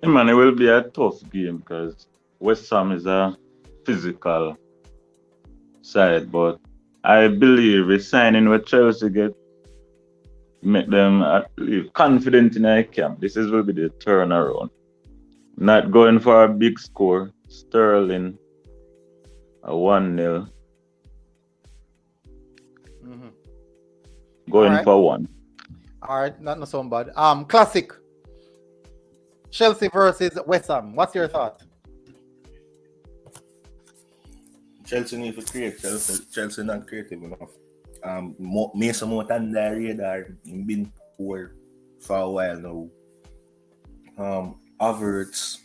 Hey man, it will be a tough game because West Ham is a physical side, but I believe a signing with Chelsea get make them confident in their camp. This will be the turnaround. Not going for a big score. Sterling a 1-0. Mm-hmm. Going for 1. All right, not so bad. Classic. Chelsea versus West Ham. What's your thought? Chelsea need to create. Chelsea not creative enough. Mason Mount on the radar. He's been poor for a while now. Havertz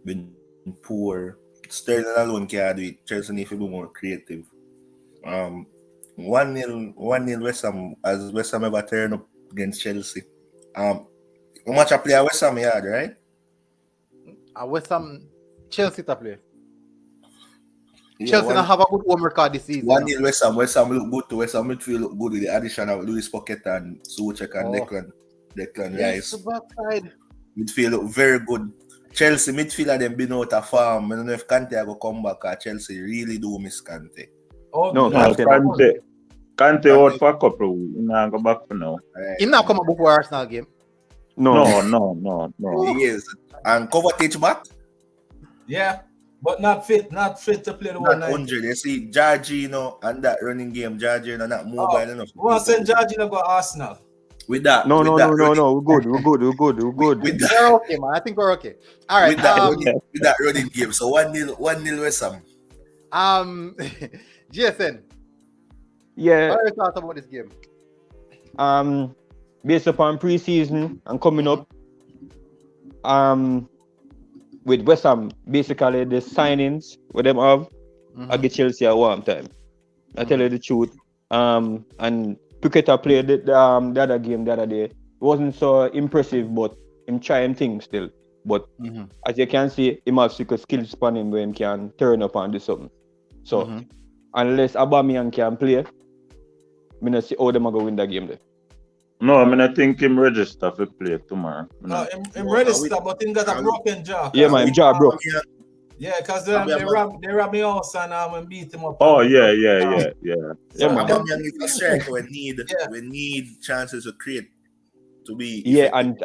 been poor. Sterling alone can't do it. Chelsea need to be more creative. 1-0 West Ham, as West Ham ever turn up against Chelsea. How much I play at West Ham yard, right? West Ham, Chelsea to play. Yeah, Chelsea don't have a good home record this season. 1-0 West Ham look good to West Ham midfield look good with the addition of Lewis Pocket and Soucek and Declan Rice. Midfield look very good. Chelsea midfielder them been out of form. I don't know if Kante will come back or Chelsea really do miss Kante. No, Kante out for a couple. He not go back for now. Right. He not come up before Arsenal game. No. He is. And Kovacic back? Yeah, but not fit to play the 190. You see, Jorginho and that running game, Jorginho not mobile enough. We want to send Jorginho go Arsenal. With that, no. We're good. We're okay, man. I think we're okay. All right. With that running game, so 1-0 West Ham. GSN. Yeah. What are your thoughts about this game? Based upon pre-season and coming up, with West Ham, basically the signings with them have, I get Chelsea at one time. I tell you the truth. And Piqueta played the other game the other day. It wasn't so impressive, but him trying things still. But as you can see, him have skill span him where him can turn up and do something. So unless Aubameyang can play, I don't see how them are going to win that game there. No, I mean, I think him register for play tomorrow. No, him register, but him got a broken jaw. Yeah, man, jaw broke. Yeah, because they robbed me house and beat him up. Oh, yeah. Yeah, man. Aubameyang is a striker. We need chances to create to be. Yeah, and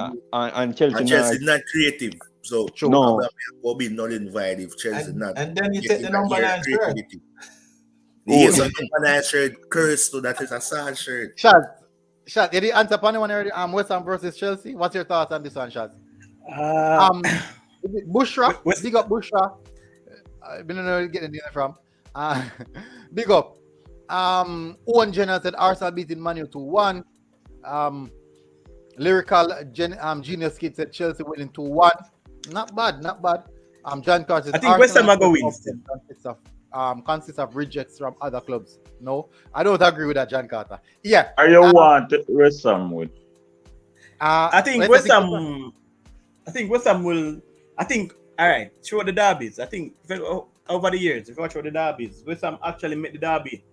Chelsea. And Chelsea not creative. So No. Aubameyang will be null and void if Chelsea not. And then you take the number 9 shirt. Yes, a number 9 shirt, curse to that is a sad shirt. Shaz, did you answer upon one already? West Ham versus Chelsea. What's your thoughts on this one, Shaz? Bushra, big up Bushra. I don't know where you're getting the from. Big up. Owen Jenner said Arsenal beating Man U 2-1. Lyrical Genius Kid said Chelsea winning 2-1. Not bad. John Carter said I think West Ham are going to win. Consists of rejects from other clubs. No, I don't agree with that, John Carter. Yeah. Are you want West Ham with? I think West Ham will. I think, all right, through the derbies. I think over the years, if you watch the derbies, West Ham actually made the derby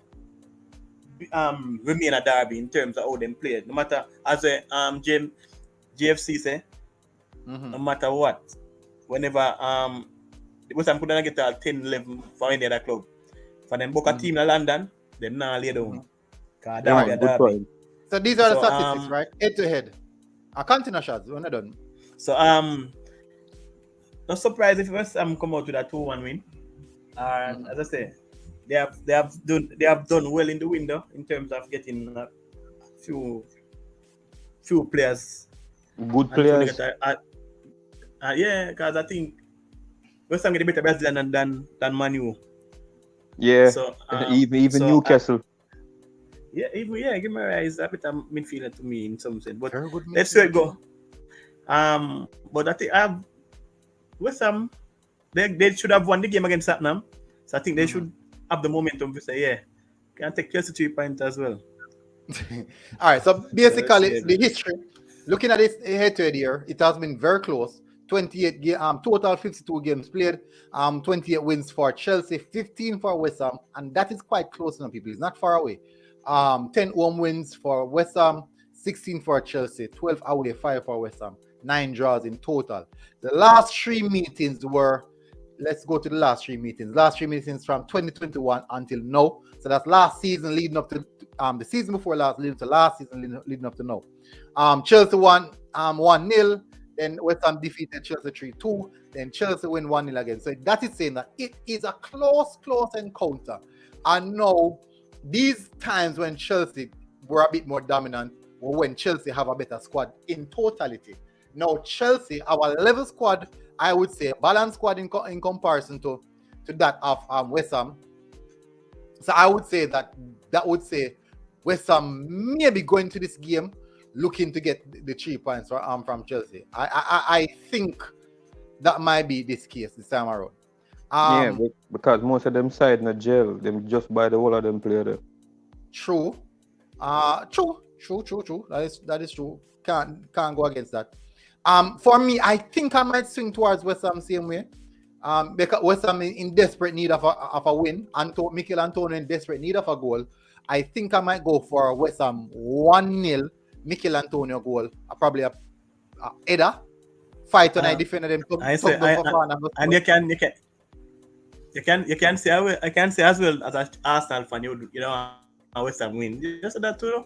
remain a derby in terms of how them play. No matter, as a GFC say, no matter what, whenever West Ham couldn't get a 10-11 for any other club. For them book a team in London, them now lay down. Derby. So these are the statistics, right? Head to head. I continue shots. We're not done. So not surprised if West Ham come out with a 2-1 win. And as I say, they have done well in the window in terms of getting a few players. Good players. Yeah, because I think West Ham get a better Brazilian than Man U. Yeah. So even Newcastle. Give me a better midfielder to me in some sense. But let's see it go. But I think West Ham, they should have won the game against Tottenham. So I think they should have the momentum to say, can take Chelsea 3 points as well. All right. So basically, the history, looking at this head-to-head here, it has been very close. 28 total 52 games played, 28 wins for Chelsea, 15 for West Ham, and that is quite close enough, people. It's not far away. 10 home wins for West Ham, 16 for Chelsea, 12 away, 5 for West Ham, 9 draws in total. The last 3 meetings were, let's go to the last 3 meetings. Last 3 meetings from 2021 until now. So that's last season leading up to the season before last, leading to last season leading up to now. Chelsea won 1-0. Then West Ham defeated Chelsea 3-2. Then Chelsea win 1-0 again. So that is saying that it is a close encounter. And now, these times when Chelsea were a bit more dominant, or when Chelsea have a better squad in totality. Now, Chelsea, our level squad, I would say, balanced squad in comparison to that of West Ham. So I would say that would say West Ham maybe going to this game looking to get the 3 points from Chelsea. I think that might be this case this time around. Because most of them side not jail. Them just buy the whole of them player there. True. True. That is true. Can't go against that. For me, I think I might swing towards West Ham same way. Because West Ham in desperate need of a win, and Mikel Antonio in desperate need of a goal. I think I might go for West Ham 1-0 Mikel Antonio goal. Probably a header. Fight on I defender them. And you can say I can say as well as an Arsenal fan, you know, West Ham win. You said that too.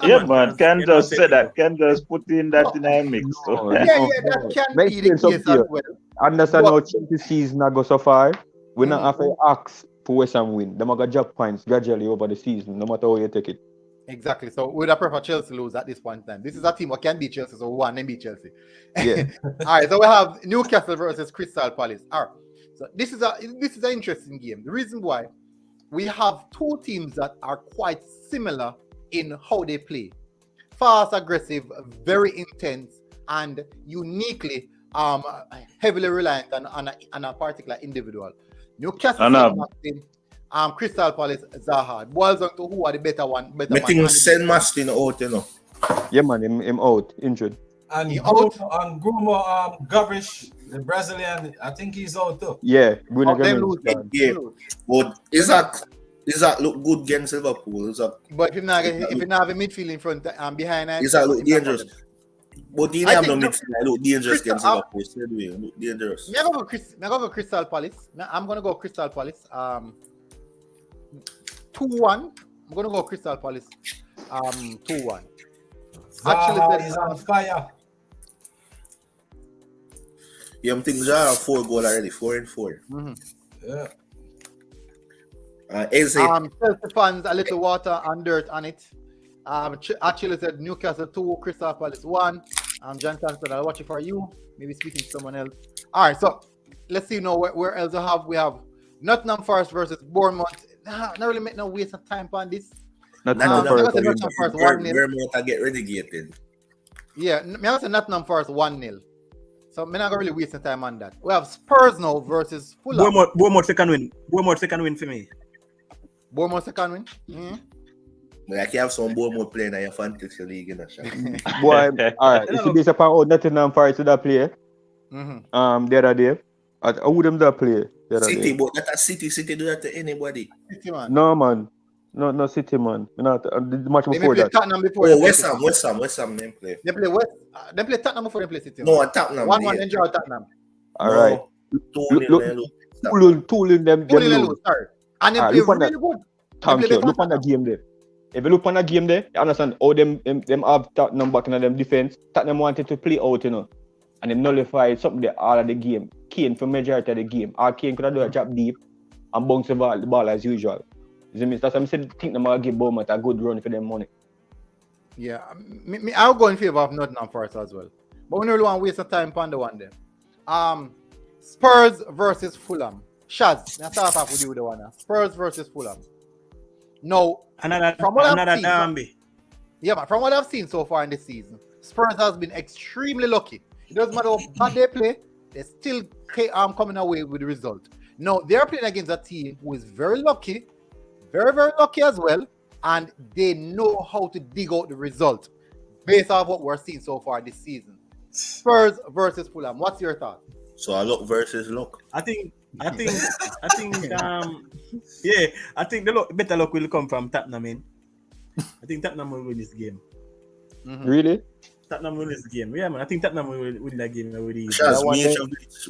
Yeah, man. Can just say that. Can just put in that in a mix. That can be the case as well. Understand how Chelsea season go so far. We not have to ask for West Ham win. Them are gonna drop points gradually over the season, no matter how you take it. Exactly. So would I prefer Chelsea lose at this point in time? This is a team that can beat Chelsea, so one and beat Chelsea. Yeah. All right. So we have Newcastle versus Crystal Palace. All right. So this is an interesting game. The reason why we have two teams that are quite similar in how they play. Fast, aggressive, very intense, and uniquely heavily reliant on a particular individual. Newcastle, Crystal Palace, Zaha. Boils down to who are the better one. I think send Mastin out, you know. Yeah, man, him out, injured. And Grumo, Gavrish, the Brazilian, I think he's out too. Yeah, But Isaac look good against Liverpool. But if you not have a midfield in front and behind, Isaac look dangerous. But he have no midfield. I look dangerous against Liverpool. Look dangerous. I'm gonna go Crystal Palace. I'm gonna go Crystal Palace. 2-1. I'm gonna go Crystal Palace. 2-1. Actually, he's on fire. Yeah, I'm thinking Zaha 4 goals already. 4-4. Mm-hmm. Yeah. Chelsea fans, a little water and dirt on it. Actually said Newcastle 2, Crystal Palace 1. John said I'll watch it for you. Maybe speaking to someone else. All right, so let's see now where else we have Nottingham Forest versus Bournemouth. Not really make no waste of time on this. Nottingham Forest. Bournemouth get relegated. Yeah, I say Nottingham Forest 1-0. So I'm not gonna really waste time on that. We have Spurs now versus Fulham. Bournemouth second win. Bournemouth second win for me. Bournemouth second win. Mm-hmm. But I can have some Bournemouth playing in your fantasy league in a shot. Boy, all right. It should be upon Nottingham Forest to that play. Mm-hmm. The other day. I wouldn't that play. City, but that a City do that to anybody. City, man. No, man. No City, man. Not the match before that. Tottenham before. West Ham they play. They play West. They play Tottenham before they play City. No, Tottenham. 1-1 enjoy Tottenham. All right. Two them. Sorry. And they play really good. Thank you. Look on the game there. If you look on the game there, you understand how them have Tottenham back in them defense. Tottenham wanted to play out, and them nullified something there all of the game. Kane for majority of the game. Or Kane could have done a drop deep and bounce the ball as usual. You see me? That's why I think they're going to give Bournemouth a good run for them money. Yeah, I'll go in favor of Nottingham Forest as well. But we don't really want to waste some time on the one there. Spurs versus Fulham. Shaz, let's start off with you with the one. Spurs versus Fulham. No, from what I've seen so far in this season, Spurs has been extremely lucky. It doesn't matter how bad they play, they still coming away with the result. Now, they're playing against a team who is very lucky, very, very lucky as well, and they know how to dig out the result based on what we're seeing so far this season. Spurs versus Fulham. What's your thought? So I look versus luck. I think the better luck will come from Tottenham. I think Tottenham will win this game. Mm-hmm. Really? Tottenham will win this game. Yeah, man. I think Tottenham will win that game.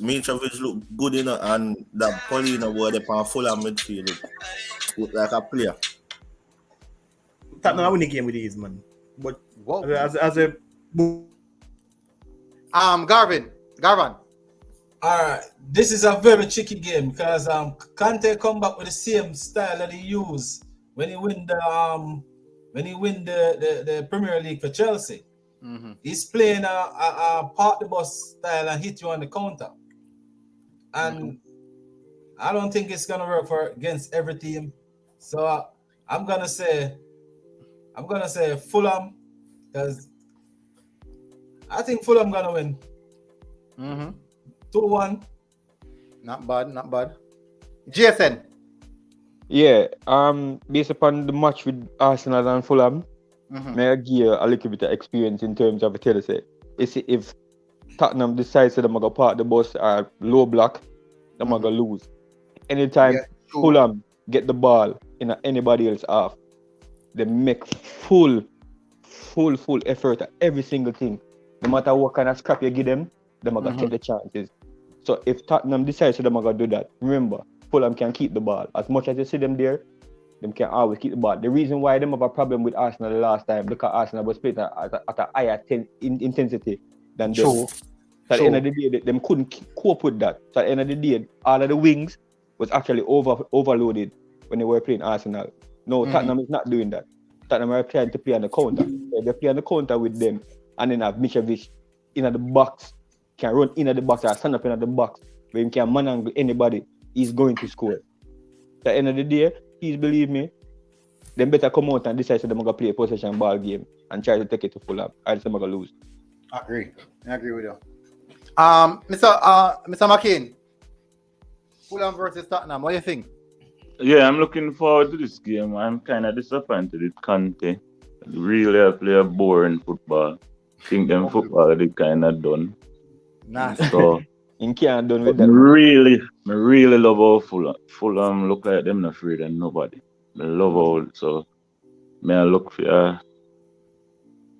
Mitrovic look good and that Paulina were the Fulham midfield look like a player. Tottenham will win the game with these, man. But as a Garvin. All right, this is a very tricky game because Kante come back with the same style that he used when he win the Premier League for Chelsea. Mm-hmm. He's playing a park the bus style and hit you on the counter, and I don't think it's gonna work against every team. So I'm gonna say Fulham because I think Fulham gonna win. Mm-hmm. 2-1. Not bad. JSN. Yeah, based upon the match with Arsenal and Fulham, may I give a little bit of experience in terms of tell us if Tottenham decides that they're gonna park the bus or low block, they're gonna lose. Anytime Fulham get the ball in anybody else half, they make full effort at every single thing. No matter what kind of scrap you give them, they're gonna take the chances. So if Tottenham decides that they're gonna do that, remember, Fulham can keep the ball. As much as you see them there, they can always keep the ball. The reason why they have a problem with Arsenal the last time, because Arsenal was playing at a higher intensity than them. So at the end of the day, they couldn't cope with that. So at the end of the day, all of the wings was actually overloaded when they were playing Arsenal. No, Tottenham is not doing that. Tottenham are trying to play on the counter. They play on the counter with them, and then have Mitrovic in the box, can run in the box or stand up in the box, where he can manangle anybody. He's going to score. the end of the day, please believe me, them better come out and decide that they're going to play a possession ball game and try to take it to Fulham. I just going to lose. I agree with you. Mr. McCain, Fulham versus Tottenham, what do you think? Yeah, I'm looking forward to this game. I'm kind of disappointed with Conte. Really, I play a boring football. I think them football they kind of done. Nice. So, You can't done with that. I really love how Fulham look like them not afraid of nobody. I love how, so I look for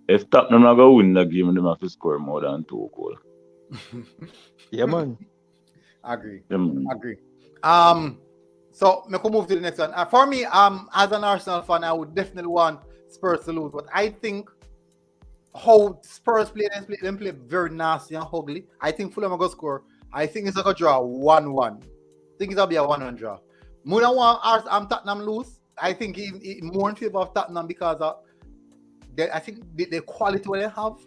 if Tottenham not going to win the game, they have to score more than 2 goals. Yeah, man. Agree. Yeah, man. Agree. So we can move to the next one. For me, as an Arsenal fan, I would definitely want Spurs to lose, but I think how Spurs play, them play very nasty and ugly. I think Fulham are going to score. I think it's going to draw 1-1. I think it's going to be a 1-1 draw. More than want Tottenham lose. I think more in favor of Tottenham because of I think the quality what they have.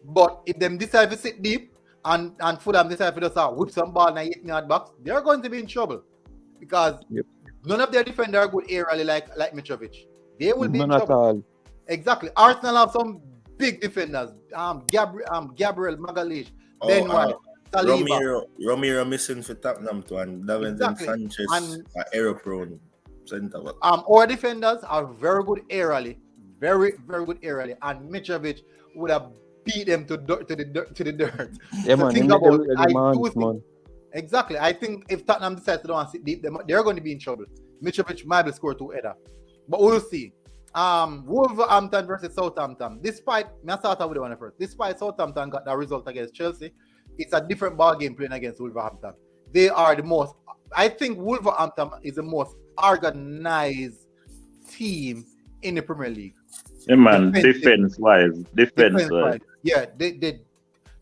But if them decide to sit deep and Fulham decide to just whip some ball in a 8-yard box, they're going to be in trouble because none of their defenders are good aerially like Mitrovic. They will be in trouble. At all. Exactly. Arsenal have some big defenders. Gabriel Magalhaes, Ben White, Saliba. Romero missing for Tottenham too, and Davinson Sanchez are error prone centre back. Our defenders are very good aerially. Very, very good aerially. And Mitrovic would have beat them to the dirt. Yeah, man. Think about it. Exactly. I think if Tottenham decides to don't sit deep, they're going to be in trouble. Mitrovic might be score 2 header. But we'll see. Wolverhampton versus Southampton. Despite Southampton got that result against Chelsea, it's a different ball game playing against Wolverhampton. They are I think Wolverhampton is the most organized team in the Premier League. Yeah, man, defense-wise. Yeah,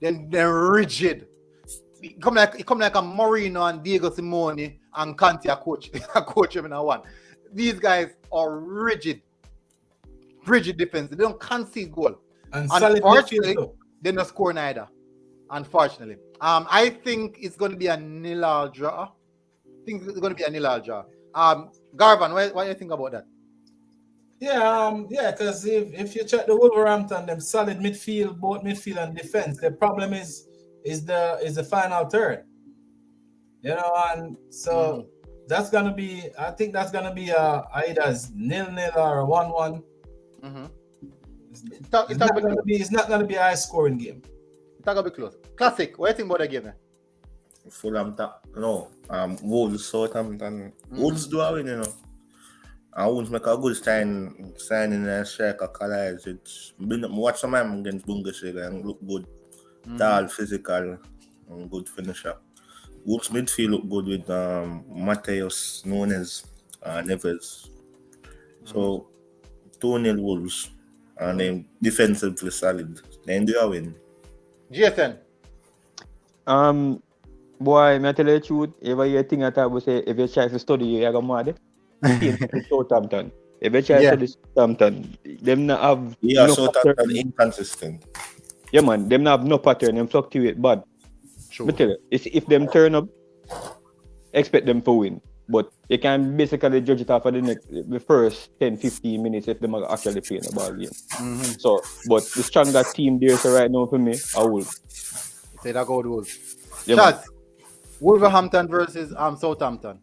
they're rigid. It come like a Mourinho and Diego Simeone and Conte a coach him in a one. These guys are rigid defense. They don't concede goal. And unfortunately, they don't score neither. Unfortunately, I think it's going to be a 0-0 draw. Garvan, what do you think about that? Yeah, because if you check the Wolverhampton, them solid midfield, both midfield and defense. The problem is the final third. You know, and so that's gonna be. I think that's gonna be either 0-0 or a 1-1. It's not gonna be a high scoring game. It's not gonna be close. Classic. What do you think about the game? Fulham, Wolves, Southampton. Wolves do win, you know. And Wolves make a good signing in striker Calais. It's been watch some time against Bundesliga and look good. Tall, physical, and good finisher. Wolves midfield look good with Mateus, Nunes, Neves. So 2-0 Wolves, and then defensively solid. Then do you win? Jason. Boy, I tell you the truth. If you think at all, say if you try to study, you're gonna mad. Southampton. If you try to study Southampton, them not have Southampton inconsistent. Yeah, man, them not have no pattern. Them fluctuate bad. Sure. I tell you, if them turn up, expect them to win. But you can basically judge it off of the first 10-15 minutes if them are actually playing a ball game. So, but the stronger team there so right now for me, I will say that go Wolves. Yeah, Chaz, Wolverhampton versus Southampton.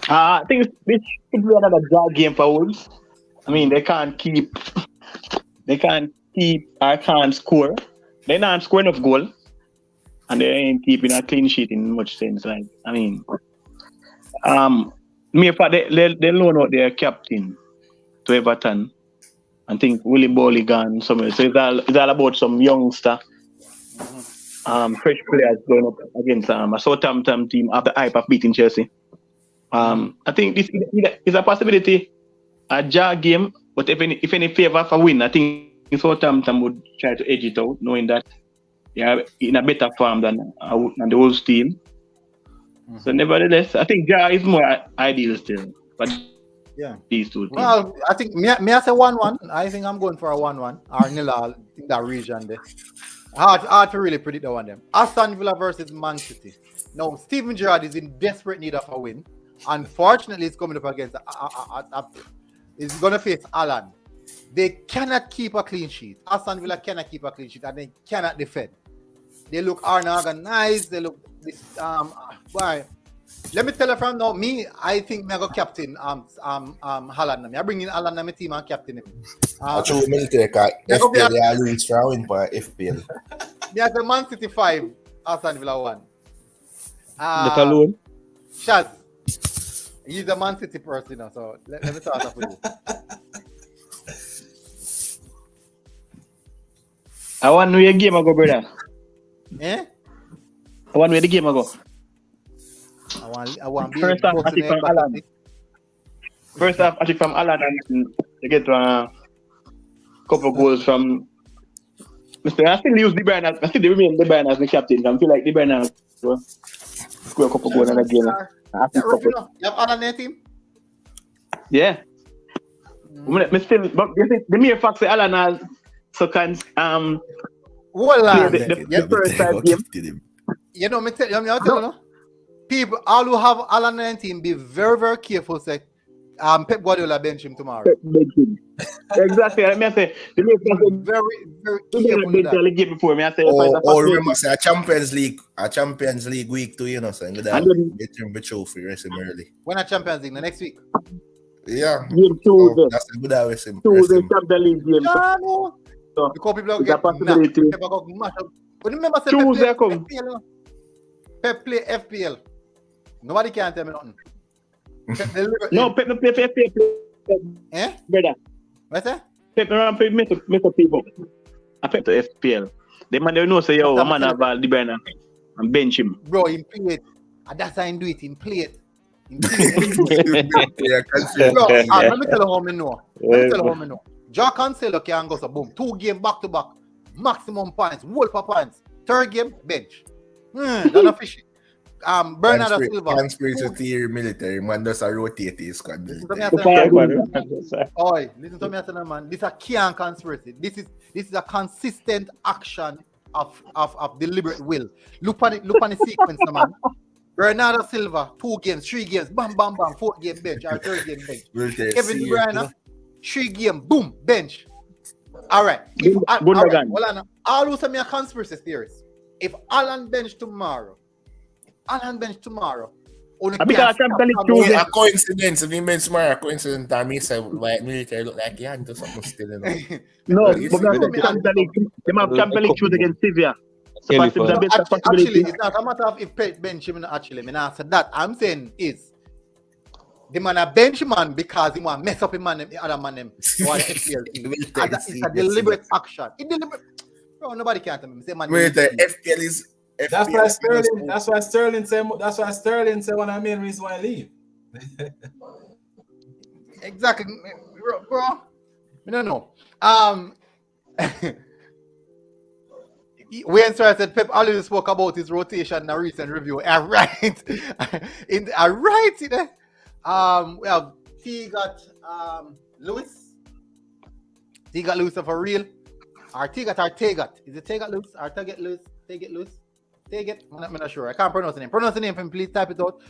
I think this should be another draw game for Wolves. I mean, they can't score. They not score enough goal, and they ain't keeping a clean sheet in much sense. Like, I mean, they loan out their captain to Everton. I think Willie Bowley gone somewhere. So it's all about some youngster, fresh players going up against a Southampton team after hype of beating Chelsea. I think this is a possibility, a draw game, but if any favor for win, I think Southampton would try to edge it out, knowing that they are in a better form than the Wolves team. So nevertheless, I think draw is more ideal still. But these two teams. Well, I think me I say 1-1. I think I'm going for a 1-1 or 0 in that region there. Hard to really predict that one them. Aston Villa versus Man City. Now, Steven Gerrard is in desperate need of a win. Unfortunately, it's coming up against he's going to face Alan. They cannot keep a clean sheet. Aston Villa cannot keep a clean sheet, and they cannot defend. They look unorganized. They look why? Let me tell you from now, I think I go captain Haaland. I bring in Haaland to my team and captain him. Actually, military card. FPL, they are Leeds for a win for FPL. There's a Man City 5, Aston Villa 1. Let alone. Shaz, he's a Man City person, so let me start off with you. I want to know your game ago, brother. Eh? I want to know the game ago. I want First half, I think from Alan. First half, I think from Alan, and they get a couple goals from Mr. I still use De Bruyne. I still remain De Bruyne as the captain. I feel like De Bruyne score a couple goals in a game. You have Alan on your team? Yeah. But the mere fact that Alan has so can the first side game. You know, me tell you, people, all who have Alan on their team, be very, very careful. Say, Pep Guardiola bench him tomorrow. Exactly. I mean, I say the mere fact very, very careful with that. game before me. I say, Remember, say a Champions League week 2, you know, so I'm gonna get him the trophy, rest him early. When a Champions League, the next week. Yeah. Game 2, that's a good hour. the Champions League game. Yeah, no. So, because people are it's a getting possibility. But remember, say Tuesday Pep come. Pep play FPL. Nobody can tell me nothing. No, Pep play. Eh? Brother. What's that? Pep around play Mr. People. I Pep to FPL. The man they know say yo, a man have De Bruyne and bench him. Bro, he play it. And that's how he do it. He play it. Bro, let me tell you how me know. Jack Cancelo can go so boom. 2 games back to back. Maximum points. Wolf for points. 3rd game, bench. That's not fishy. Bernardo Silva. Conspiracy theory military, man, does a rotate his squad. Listen to me, I say, man. This is a key and conspiracy. This is a consistent action of deliberate will. Look on the sequence, man. Bernardo Silva, 2 games, 3 games, bam, bam, bam, 4th game bench, or 3rd game bench. Kevin De Bruyne, 3 game, boom, bench. All right. All who say me a conspiracy theorist. If Alan bench tomorrow, Because a coincidence. If he bench tomorrow, a coincidence that me say like military look like yeah, into something still. No, but they have Champions League shoot against Sevilla. Actually, it's not a matter of if bench him. Actually, I answer that. I'm saying is the man a bench man because he want to mess up him man, the other man them. It's a deliberate action. It's deliberate. Bro, nobody can tell me. Say man. Wait, FPL is. That's why Sterling. That's why Sterling said. That's why Sterling said one of the main reasons why I leave. Exactly, bro. I don't know. When Sir said Pep already spoke about his rotation in a recent review. Right. We have T got Lewis. T got Lewis for real. Or T got Is it T got Lewis? Or T get Lewis? Take it. I'm not sure. I can't pronounce the name. Pronounce the name for me, please type it out.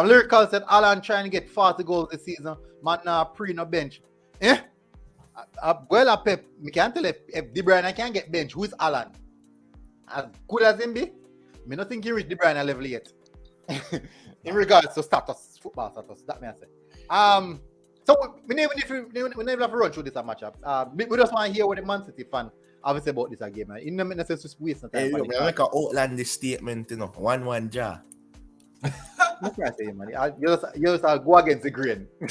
Lyrical said Alan trying to get 40 goals this season. Man, pre no bench. Well, Pep, I can't tell if De Bruyne can get bench. Who's Alan? As good as him be, I don't think he reached De Bruyne level yet. In regards to status, football status, that may I say. So we never have to run through this matchup. We just want to hear what the Man City fan obviously about this game. In the minute, just waste some time. Hey, I make an outlandish statement, 1-1 draw. That's what I say, man. You just go against the grain. I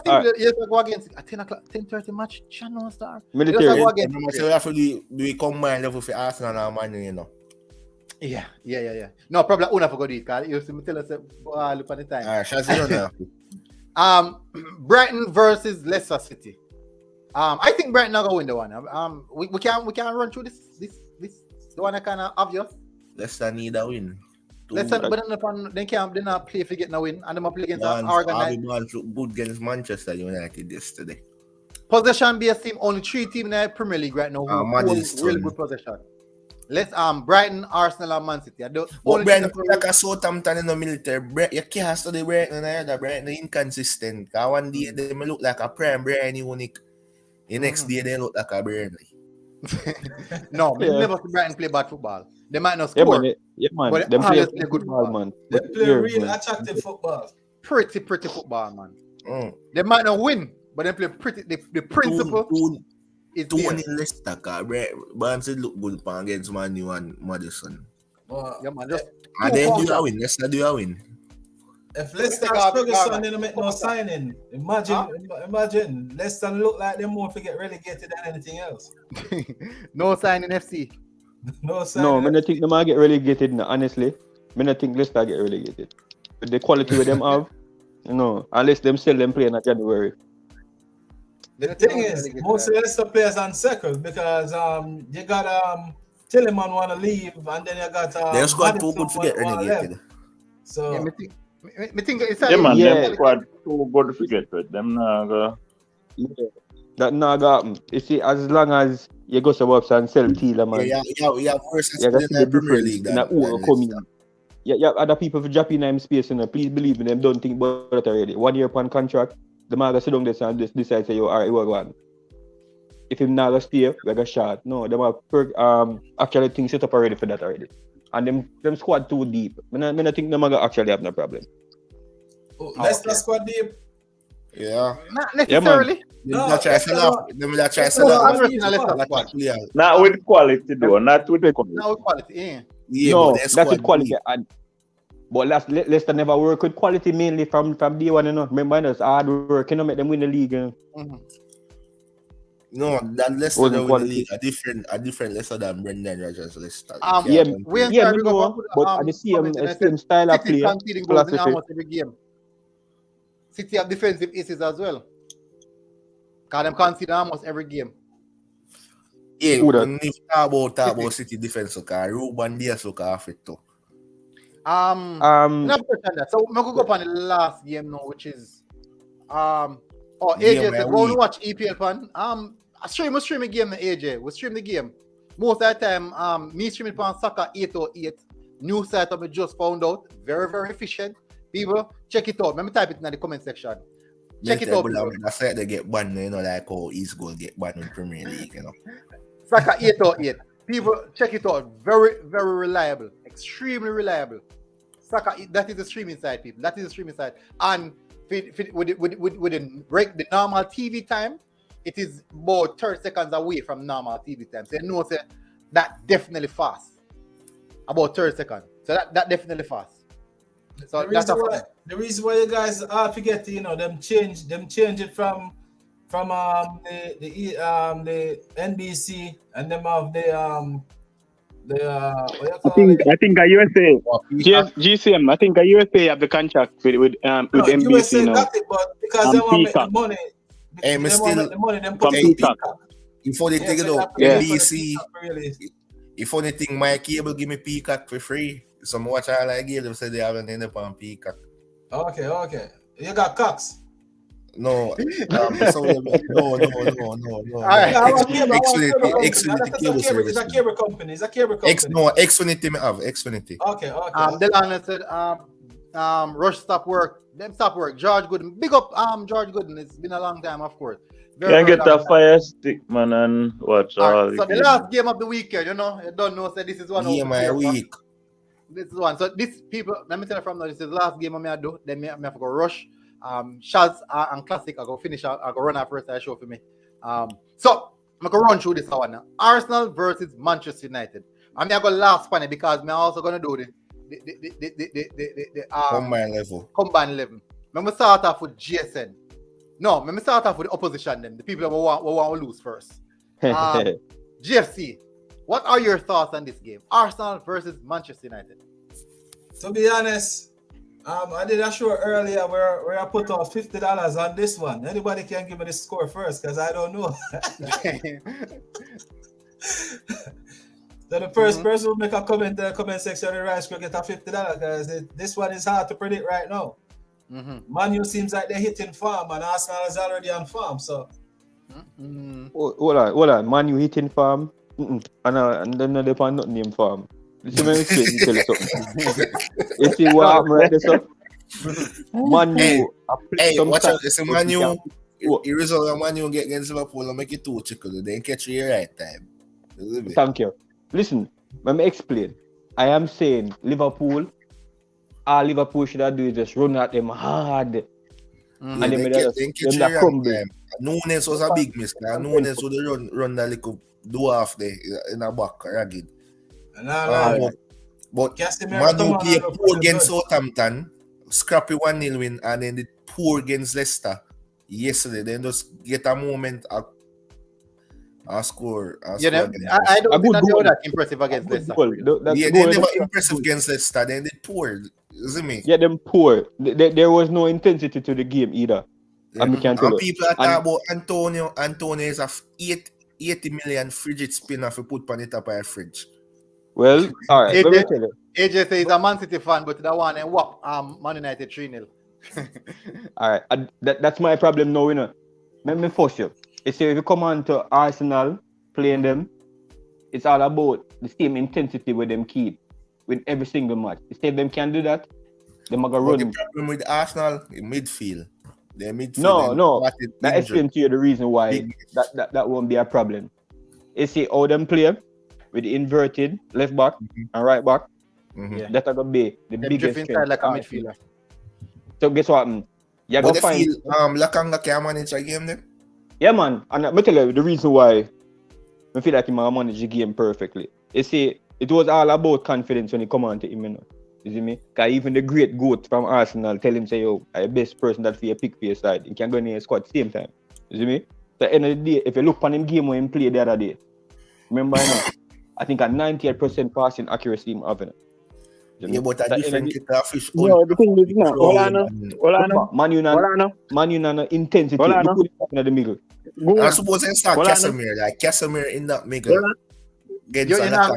think you just go against a 10 o'clock, 10:30 match. Channel star. Military. So we have to do combine level for Arsenal and Man, Yeah. No problem. Una for good because you see me tell us look at the time. Shazzy Brighton versus Leicester City. I think Brighton are gonna win the one. We can run through this the one that kind of obvious. Leicester need a win. Leicester, but they not play for getting a win, and they play against an organized. Barnes look good against Manchester United yesterday. Possession-based team, only 3 teams in the Premier League right now who hold really good possession. Let's Brighton, Arsenal, and Man City. But Brighton like a Southampton in the military. You can't study Brighton either. Brighton inconsistent. Because one day they may look like a prime Brighton unique. The next day they look like a Burnley. No, we never see Brighton play bad football. They might not score. But they play good football, man. They play real attractive football. Pretty football, man. They might not win, but they play pretty. The principle is there. Tony Leicester, Barnes look good against Man U and Madison. Yeah, man. Just and then do a win. Leicester do a win. If Leicester Ferguson didn't make no signing, imagine Leicester look like they more to get relegated than anything else. No signing FC. No signing. No, I don't think they might get relegated. No, honestly, I don't think Leicester get relegated. With the quality with them have, unless them sell them play in January. The thing is, most of Leicester players are unsettled because you got Tillman want to leave, and then you got their squad too good to get relegated. So yeah, me think it's man, them squad too good to get with them. That not happen. You see, as long as you go to Webster and sell Tila, man. Yeah, worse in the Premier League than yeah, other people for dropping them space, please believe me, them don't think about that already. 1 year upon contract, the man sit down there and just decide say, alright, we're going. If him not gonna stay, we're gonna shot. No, them are actually things set up already for that already. And them squad too deep. I don't think them gonna actually have no problem. Leicester squad deep. Yeah. Not necessarily. Not try to sell off. Not with quality though, not with quality. Not with quality, yeah. No, that's with quality. But Leicester never work with quality mainly from day one, Remember, it's hard work, make them win the league. No, that Leicester win the league. A different Leicester than Brendan Rodgers Leicester. But at the same style of play. Conceding goals in almost every game. City have defensive issues as well. Because them concede almost every game. Yeah, when you talk about City defense, Ruben Dias look off it too. Not that. So I'm going to go up on the last game now, which is AJ said, go to watch EPL fan. I stream a game in AJ. We stream the game. Most of the time, me streaming on Soccer 808. New setup I just found out. Very, very efficient. People, check it out. Let me type it in the comment section. Check it out. That's like they get banned, like how East Goal get banned in Premier League, Soccer 808. People, check it out. Very, very reliable. Extremely reliable. Soccer, that is the streaming side, people. That is the streaming side. And with the normal TV time, it is about 30 seconds away from normal TV time. So you know that definitely fast. About 30 seconds. So that definitely fast. So the reason why you guys all forget, them change it from the NBC and them have I think a USA GCM. I think a USA have the contract with NBC USA now. got it, but because they want to make the money. Hey, they still want the money. Them put Peacock. Before they take it out, NBC. If anything, my cable give me Peacock for free. Some watch all I give them say they haven't ended up on Peacock. Okay. You got Cox. No, no. Right. Xfinity cable service. It's a cable company. Xfinity me have Xfinity. Okay. Delano said, Rush stop work. Them stop work. George Gooden. Big up George Gooden. It's been a long time, of course. Can get a fire stick, man, and watch all. So the last game of the weekend, you don't know, so this is one of my week. This is one. So this people, let me tell you from now, this is the last game I do. Then I have to go Rush. Shaz and Classic, I go finish. I go run our first show for me. So I'm gonna run through this one now. Arsenal versus Manchester United. I'm gonna go last funny because I'm also gonna do the combined 11. Let me start off with GSN. No, let me start off with the opposition then. The people who want to lose first. GFC. What are your thoughts on this game? Arsenal versus Manchester United. To be honest, I did a show earlier where I put out $50 on this one. Anybody can give me the score first because I don't know. So the first person who make a comment in the comment section of the Rice will get a $50 because this one is hard to predict right now. Man U seems like they're hitting form and Arsenal is already on form. So Hold on. Man, you hitting farm. And then they find not name farm. Listen, let me explain. You tell you something. You see what happened right there, so? Man, you. Hey, watch out. Listen, Man, you. The result of Man, you get against Liverpool and make it 2 chickle. Then catch you right time. Thank you. Listen, let me explain. I am saying Liverpool. All Liverpool should have do is just run at them hard. And they catch you right time. Nunes was a big miss. Nunes would run that little dwarf there in the back, ragged. But Man U play poor against Southampton, scrappy 1-0 win, and then the poor against Leicester yesterday. Then just get a moment a score. I don't think they were that impressive against Leicester. They never impressive against Leicester. Then they poor. You see me? Yeah, them poor. There was no intensity to the game either. Yeah. And people are talking about Antonio. Antonio is a 80 million fridge spinner for put on the top of a fridge. Well, all right. AJ says he's a Man City fan, but that one and whop Man United 3-0. All right, that's my problem now, you know. Let me force you. You see, if you come on to Arsenal playing them, it's all about the same intensity with them keep with every single match. You see, if them can do that, they might go run. The problem with Arsenal in midfield. Their midfield. No. That explains to you the reason why that won't be a problem. You see, all them play with the inverted left back and right back. Yeah. That's gonna be the biggest strength. Like a midfielder. So guess what? You go find Lakanga can manage a game then? Yeah, man. And I tell you the reason why I feel like he might manage the game perfectly. You see, it was all about confidence when he come on to him, you know. You see me? Because even the great GOAT from Arsenal tell him, say, yo, I'm the best person that for your pick for your side. He can go in your squad same time. You see me? So at the end of the day, if you look on him game when he played the other day, remember, you know, I think a 98% passing accuracy him having it. Yeah, but a different kettle of fish. No, the thing is not. Hold on. Man United intensity. Look in the middle. I suppose they start Casemiro, like Casemiro in that middle.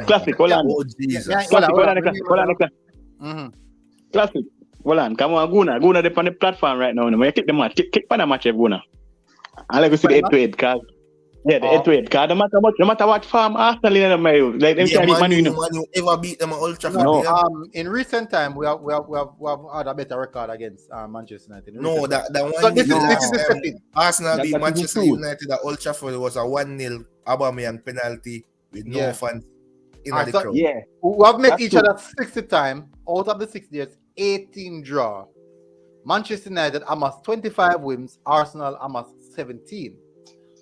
Classic, hold on. Oh, Jesus. Classic. Hold on, come on, Guna, they're on the platform right now. When you click the match, click on the match, Guna. I like to see the 8-8 card. Yeah, the 8-8 card. No matter what farm Arsenal in the mail, like them can beat Man U. Man U ever beat them at Old Trafford? No. In recent time, we have had a better record against Manchester United. No, that one. So this is the thing. Arsenal beat Manchester United at Old Trafford. It was a 1-0 Aubameyang penalty with no fans in the crowd. Yeah, we have met each other 60 times. Out of the 60 years, 18 draw. Manchester United amassed 25 wins. Arsenal amassed 17.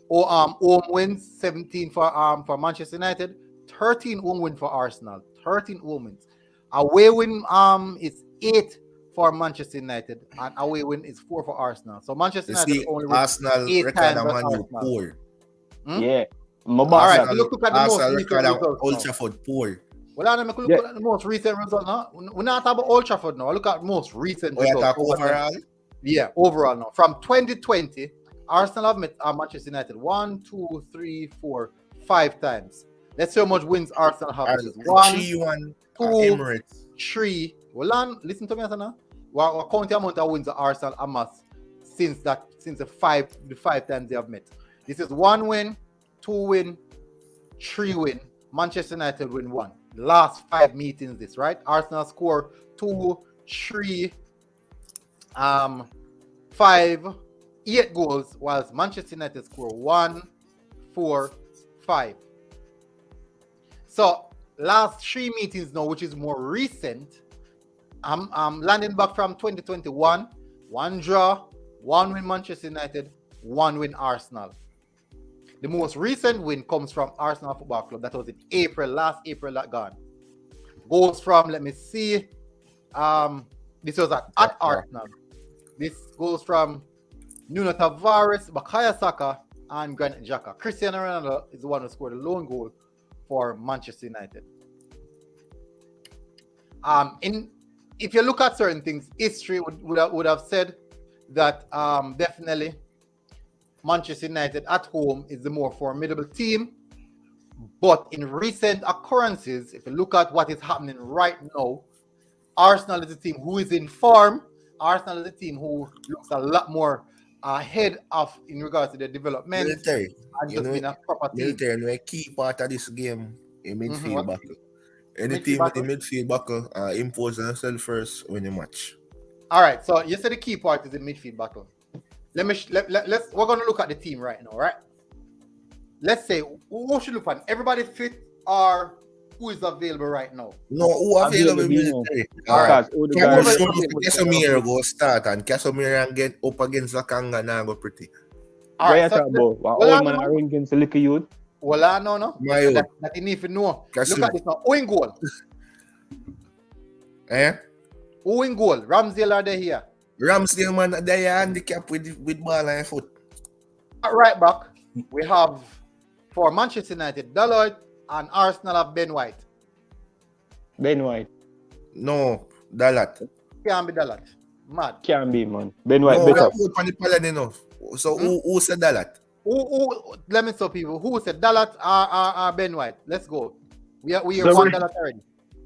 Home wins 17 for Manchester United, 13 home win for Arsenal, 13 home wins. Away win is 8 for Manchester United, and away win is 4 for Arsenal. So Manchester United only wins Arsenal 8 record times. Man U poor. Yeah. All right, look at the Arsenal most record recent results. Old Trafford poor. Well, I'm look at the most recent result now. We're not talking about Old Trafford now. Look at most recent results. Overall? Yeah, overall now. From 2020, Arsenal have met Manchester United 1, 2, 3, 4, 5 times. Let's see how much wins Arsenal have. 3-1 2, Emirates. 3. Well, listen to me now. We're counting the amount of wins Arsenal amassed since the 5 times they have met. This is 1 win, 2 win, 3 win. Manchester United win 1. Last 5 meetings, this right? Arsenal score 2, 3, 5, 8 goals, whilst Manchester United score 1, 4, 5. So last 3 meetings now, which is more recent, I'm landing back from 2021, 1 draw, 1 win Manchester United, 1 win Arsenal. The most recent win comes from Arsenal Football Club. That was in last April that gone. Goes from, let me see, this was at Arsenal. This goes from Nuno Tavares, Bukayo Saka, and Granit Xhaka. Cristiano Ronaldo is the one who scored a lone goal for Manchester United. If you look at certain things, history would have said that definitely Manchester United at home is the more formidable team. But in recent occurrences, if you look at what is happening right now, Arsenal is a team who is in form. Arsenal is a team who looks a lot more ahead of in regards to the development Military. and You just know, being a proper team. military, no, a key part of this game in midfield What? battle. Any Midfield team with the battle? midfield battle impose themselves first when you match. All right, so you said the key part is the midfield battle. Let's we're gonna look at the team right now, right? Let's say who should look at everybody fit or who is available right now? No, who available Available, military? All right. Casemiro go start and Casemiro and get up against Lakanga now go pretty. All Where right, you so talk about? well, Old I man know. arrange against the little youth. Well, I know, no. My own. That you need to know. Casemiro. Look at this now. Who in goal? Eh? Who in goal? Ramsdale are they here? Ramsdale man, they handicap with ball and foot. At right back, we have for Manchester United, Dalot, and Arsenal have Ben White. Ben White. No, Dalat. Can't be Dalot. Mad. Can't be, man. Ben White No, better. we put Paladin enough. So who said Dalat? Who? Let me stop people. Who said Dalot or Ben White? Let's go. We are So one we- Dalot already.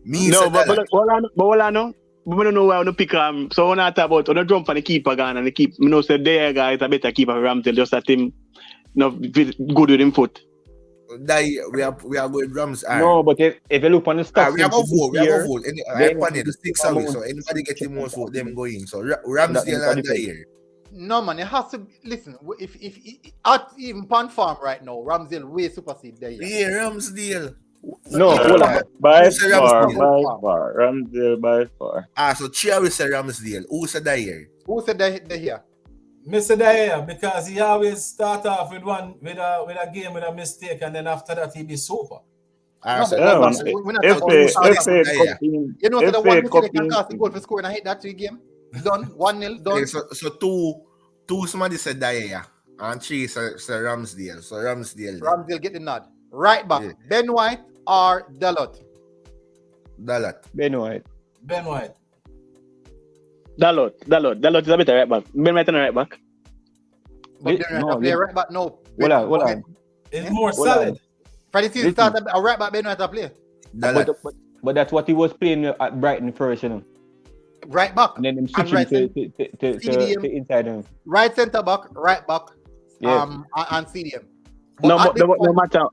Me No, said but Dalat. all I know, we don't know where to pick so when I talk about on the jump for the keeper gun and the keep, you know, say there guy is a better keeper for Ramsdale, just that him, good with him foot. We are going drums. No, but if you look on the stats, We have a vote. We have a here, vote. then I the six away. amount- So anybody get the most vote, them going. So Ramsdale and Dyer. No man, it has to listen. If at even Pan Farm right now, Ramsdale way supersede there. Yeah, Ramsdale. No, hold on. By Who said far, Ramsdale? by far. Ramsdale by far. So Chia said Ramsdale. Who said Dyer? Who said they here? Mr. Dyer, because he always start off with a game with a mistake, and then after that he be super. No, So Yeah, man. we're not If talking they about Ramsdale. cup in, you know, if the they one cup mistake can in, cast the goal for scoring. I hate that 3 game. Done 1-0. Done. okay, so two somebody said Dyer and 3 said Ramsdale. So Ramsdale. Ramsdale get the nod. Right back, Yeah. Ben White or Dalot. Dalat. Ben White. Ben White. Dalot is a better right back. Ben White and a right back. But Wait, Ben White no, play yeah. right back no. Hold on. It's more Hold on. solid. For the season Listen. start, a right back Ben White play. Dalat. But that's what he was playing at Brighton first, you know. Right back. And then him And switching right to CDM. inside him. Right centre back, right back, Yeah. and CDM. No at this point- matter.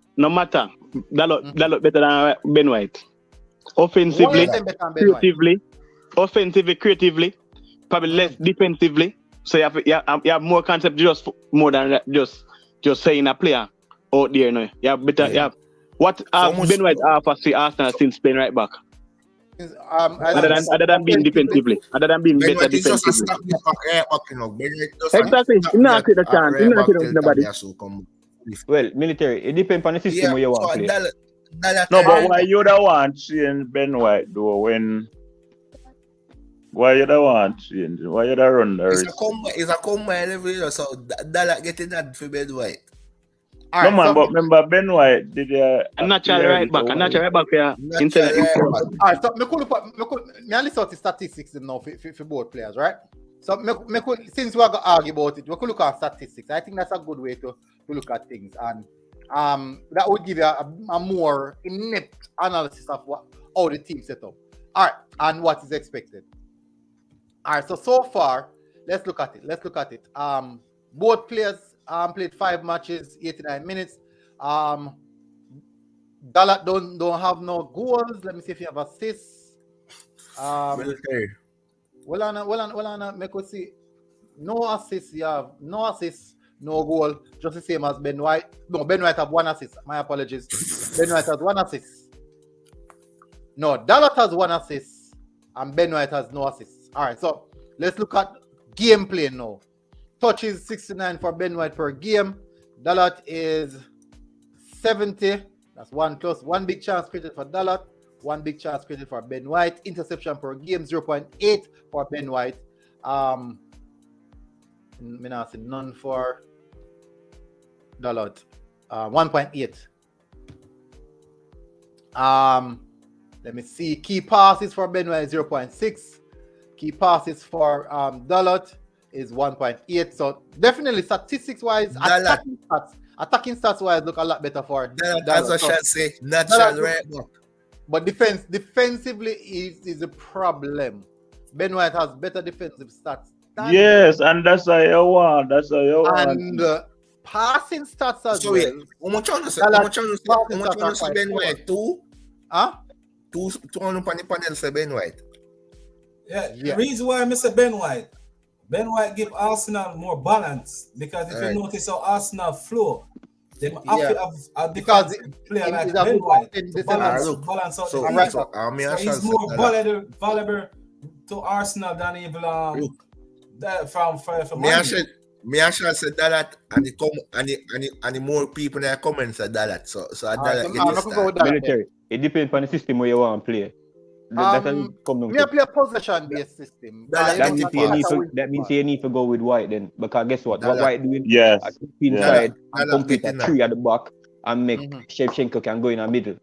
Dalot better than Ben White. One Offensively, of them better than Ben White. creatively, probably less defensively. So you have more concept more than just saying a player out there now. You have better. You have what much- Ben White offers to Arsenal since playing right back. Other than being defensively, other than being Ben better White is just a defensively. stop the back, right back, you know. Ben White just a Exactly. stop He not the take the back, chance. He right not back take till nobody. Tagliasso come. Well, military. It depends on the system where you want to play. Dalat. no, but why you don't want change Ben White though when why you don't want change? Why you don't run the It's risk? a combine level, you know, so Dalat getting that for Ben White. All No right, man, so- but remember Ben White did A natural right back. Yeah. Instead of all right, so me listen out the statistics now for both players, right? So since we are going to argue about it, we could look at statistics. I think that's a good way to look at things, and that would give you a more in-depth analysis of how the team set up. All right, and what is expected. All right, so far, let's look at it. Both players played 5 matches, 89 minutes. Dalat don't have no goals. Let me see if you have assists. Military. Well, on, make us see. No assists, you have no assists, no goal. Just the same as Ben White. No, Ben White have 1 assist. My apologies. Ben White has 1 assist. No, Dalat has 1 assist, and Ben White has no assists. All right, so let's look at gameplay now. Touches 69 for Ben White per game. Dalat is 70. That's 1 plus. 1 big chance created for Dalat. 1 big chance created for Ben White. Interception per game 0.8 for Ben White. None for Dalat. 1.8. Let me see. Key passes for Ben White 0.6. Key passes for Dalat is 1.8. So definitely statistics wise, attacking stats wise look a lot better for Dalat, as I shall say, natural Dalat- right back. But defensively is a problem. Ben White has better defensive stats standard. Yes, and that's how you want. That's how you want. And passing stats as So well. wait, how much on Dallas say Ben White? Two? Huh? Two on the panel say Ben White. Yeah, Yeah. the reason why I miss Ben White give Arsenal more balance because if Right. you notice how Arsenal flow, they have Yeah. to have a Because defensive player like he's a Ben good White in to this balance look, out So, the Alright. team. So he's more valuable to Arsenal than even Look. from Me Man I said that and the more people that comment said that. So Alright, that so get I'm this not gonna go with start. that. Military. It depends on the system where you want to play. That's come down Me I to. play a possession-based system. That That means you need to. win That means football. you need to go with White then, because guess what? What Dalla. White doing? Yes. At inside and Dalla complete a getting that. 3 at the back and make Mhm. Shevchenko can go in the middle.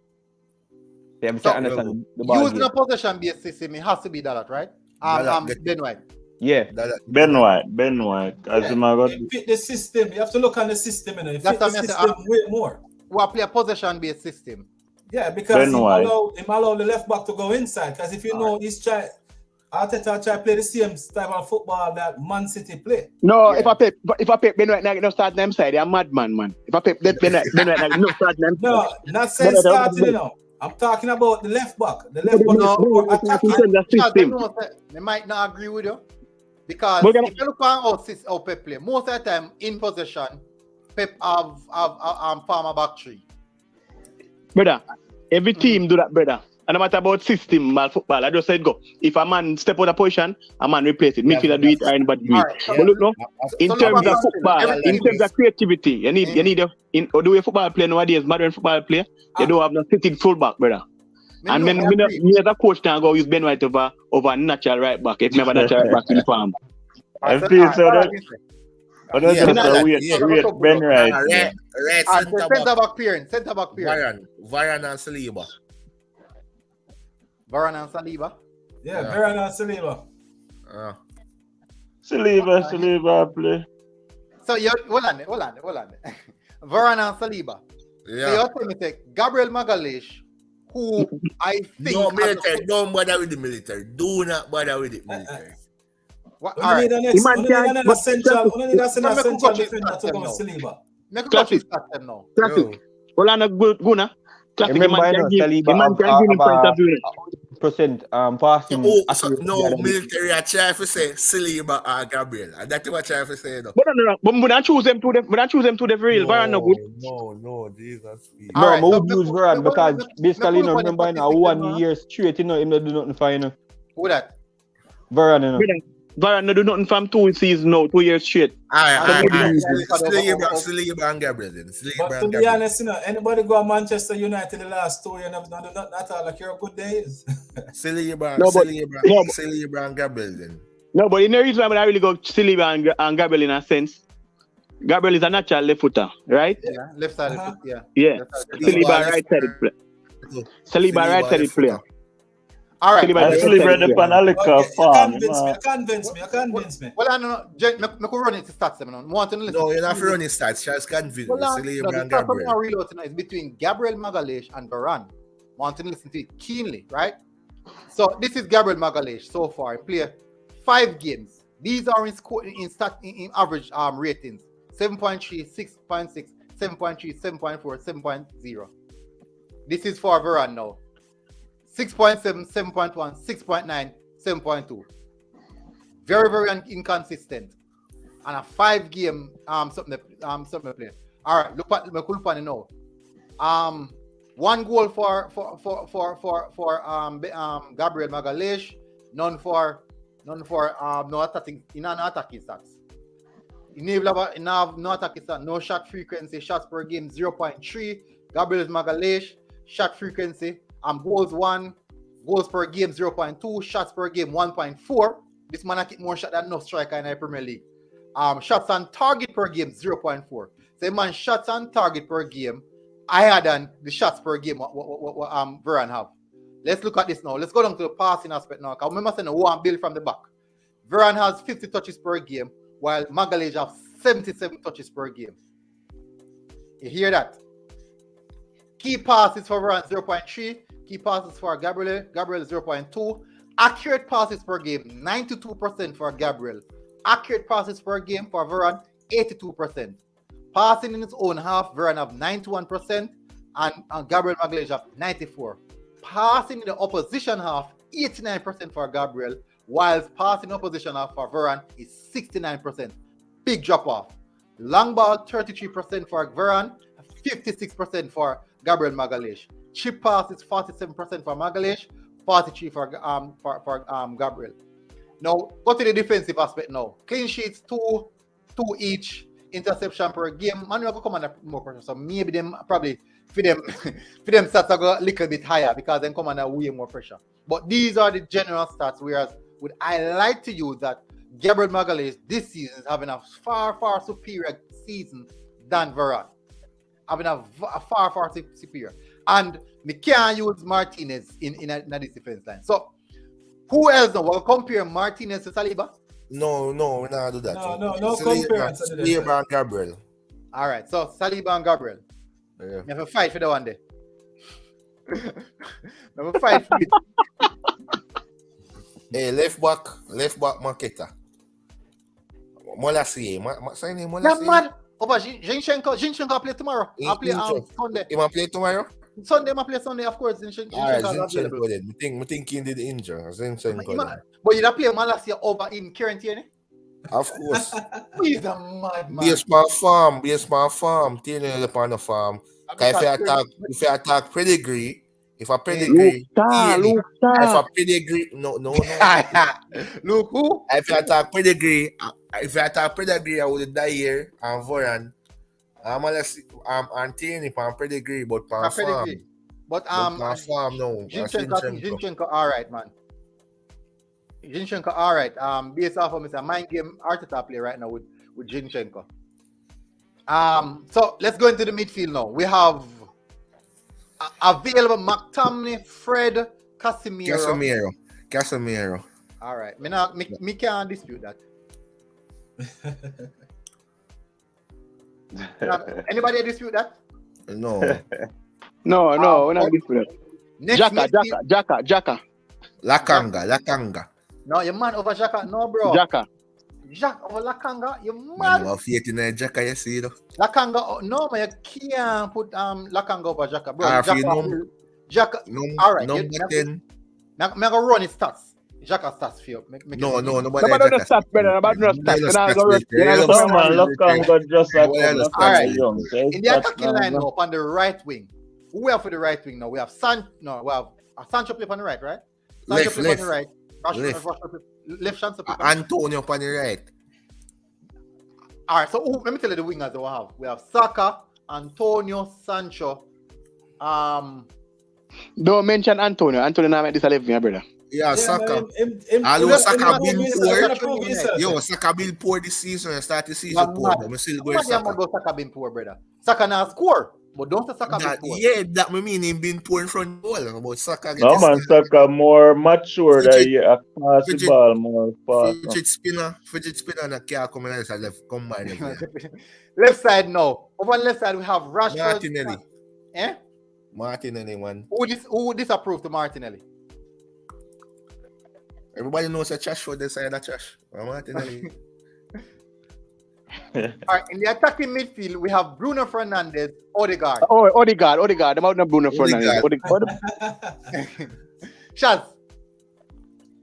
They have to So, understand the ball Using game. a possession-based system, it has to be that, right? Ben White. Yeah. Ben White. As a matter It fit the system. You have to look on the system, you know. It That's fit the what I say, system way more. We play a possession-based system. Yeah, because Ben him White. allow the left back to go inside. Because if you know he's Arteta try play the same type of football that Man City play. No, Yeah. if I pick Ben White now, no start them side, you're madman, man. If I pick Ben White now, no start them. No, not saying starting, you know. I'm talking about the left back. The left back No, more in attacking. terms of Because they system. know that they might not agree with you. Because But if you look on how Pep play, most of the time in possession, Pep have farm a back three. Brother, every team do that, brother. And no matter about system, man, football, I just said go. If a man step out of position, a man replace it. Midfielder do it or anybody do it. Alright, But look, no, in So terms look of at football, everything in terms of creativity, you need the way football play nowadays, modern football play, you don't have no sitting fullback, brother. And then me as a coach now go use Ben White over natural right back. If never natural right back in farm. I feel so that. But that's Yeah, just a yeah. weird Ben White. Right Centre centre back clearance. Centre back clearance. Varane and Saliba. Varane and Saliba. Yeah, Yeah. Varane and Saliba. Saliba play. So you hold on. Varane and Saliba. So Yeah. you're telling me take Gabriel Magalhaes, who I think No military. Don't bother with the military. Do not bother with the military. What, We all right. need an essential defender to go with Saliba. Make a go to start them now. Classic. Well, I'm not good, Guna. Classic. Remember, I know Saliba man can give him point of view. percent passing. So, no military. I try to say Saliba or Gabriel. And that's what I try to say. No. But we don't choose them to the real. Varane no good. No, Jesus. All right, No, so we use Varane because basically, you know, remember now 1 year straight, you know, him not do nothing for you know. Who that? Varane, you know. Varane no do nothing from 2 seasons now, 2 years straight. Alright. Saliba and Gabriel then. But to be honest, you know, anybody go to Manchester United the last 2 years, not at all like your good days. Saliba and Gabriel then. No, but in the reason why I really go Saliba and Gabriel in a sense. Gabriel is a natural left footer, right? Yeah, left side. Yeah. Yeah. Saliba Saliba right-sided player. Saliba right-sided player. All right. Saliba Actually, brother, Panalica farm. Convince me. Well, I don't know. Me could run it to stats them. I want to listen. No, you're not for running stats. Just convince me. Well, Saliba and the stats I'm Gabriel. read out tonight is between Gabriel Magalhaes and Varane. Want to listen to it keenly, right? So this is Gabriel Magalhaes so far. He played 5 games. These are in average ratings: 7.3, 6.6, 7.3, 7.4, 7.0. This is for Varane now. 6.7, 7.1, 6.9, 7.2. Very, very inconsistent. And a 5-game something to play. All right, look at it now. 1 goal for Gabriel Magalhaes, none for no attacking stats. You have no attacking stats, no shot frequency, shots per game 0.3. Gabriel Magalhaes, shot frequency. Goals 1, goals per game 0.2, shots per game 1.4. This man has more shots than no striker in the Premier League. Shots on target per game 0.4. So man, shots on target per game higher than the shots per game what Varane have. Let's look at this now. Let's go down to the passing aspect now. Because remember saying one build from the back. Varane has 50 touches per game, while Magalhaes have 77 touches per game. You hear that? Key passes for Varane 0.3. Key passes for Gabriel 0.2. Accurate passes per game 92% for Gabriel, accurate passes per game for Varane, 82%. Passing in his own half, Varane have 91%, and Gabriel Magalhaes have 94%. Passing in the opposition half, 89% for Gabriel, whilst passing opposition half for Varane is 69%. Big drop off. Long ball, 33% for Varane, 56% for Gabriel Magalhaes. Chip pass is 47% for Magalhaes, 43% for Gabriel. Now, go to the defensive aspect now. Clean sheets, two each. Interception per game. Man, we have to come under more pressure. So maybe them probably for them stats are go a little bit higher because then come under way more pressure. But these are the general stats. Whereas would I like to use that Gabriel Magalhaes this season is having a far superior season than Varane. Having a far superior. And we can't use Martinez in this defense line. So who else now? We'll compare Martinez to Saliba? No, we're not do that. No comparison. Saliba and Gabriel. All right, so Saliba and Gabriel. Yeah. You have a fight for the one day. You have a fight for it. Hey, left back Maketa. Molassie. Sign him Yeah, Molassie. man. Over Zinchenko play tomorrow. I'll play on Sunday. He want play tomorrow? Sunday, I play Sunday, of course. Alright, Zinchenko then. Me think he did injure. Zinchenko then. But you play Malasia over in quarantine? Of course. He's a madman. Based on farm. Tiene upon the farm. If you attack pedigree, if a pedigree, if a pedigree, no. Look who? If you attack pedigree, I would die here and Varane. I'm Tiene upon pedigree, but on farm. But farm no. Zinchenko, all right, man. Zinchenko, all right. Based off of Mr. Mind Game Arteta play right now with Zinchenko. So let's go into the midfield now. We have available McTominay, Fred, Casemiro. All right. Me can't dispute that. Anybody dispute that? No. No, we're not different. Jaka. Lakanga. No, your man over Xhaka. No, bro. Jaka. Jack over Lakanga. You Man, mad? you have faith in Jaka, you see though. Lakanga. No, man, you can't put Lakanga over Xhaka, bro. Xhaka. All right. Number 10. I'm going to run his stats. Xhaka stats for you. No, Nobody no stats, brother. Nobody no stats. Lakanga just like all right. In the attacking line now, on the right wing. Who we have for the right wing now? We have Sancho play on the right? Sancho play on the right. Left Sancho play on Antonio on the right. All right, so let me tell you the wingers that we have. We have Saka, Antonio, Sancho. Don't mention Antonio. Antonio now make this 11, brother. Yeah, Saka. Although Saka been poor. Yo, Saka been poor this season and start the season poor. But I'm still going Saka. Saka been poor, brother. Saka now score. But don't say Saka been poor. Yeah, that mean him being poor in front goal. But Saka no man, Saka more mature that he pass the ball more fast. Fidget spinner and can't come in and left combine. Left side now. Over on left side we have Rashford. Martinelli. Martinelli, man. Who disapprove to Martinelli? Everybody knows a trash for this side of trash. Martinelli. All right, in the attacking midfield, we have Bruno Fernandes, Odegaard. Oh, Odegaard. I'm out of Bruno Fernandes. Shaz.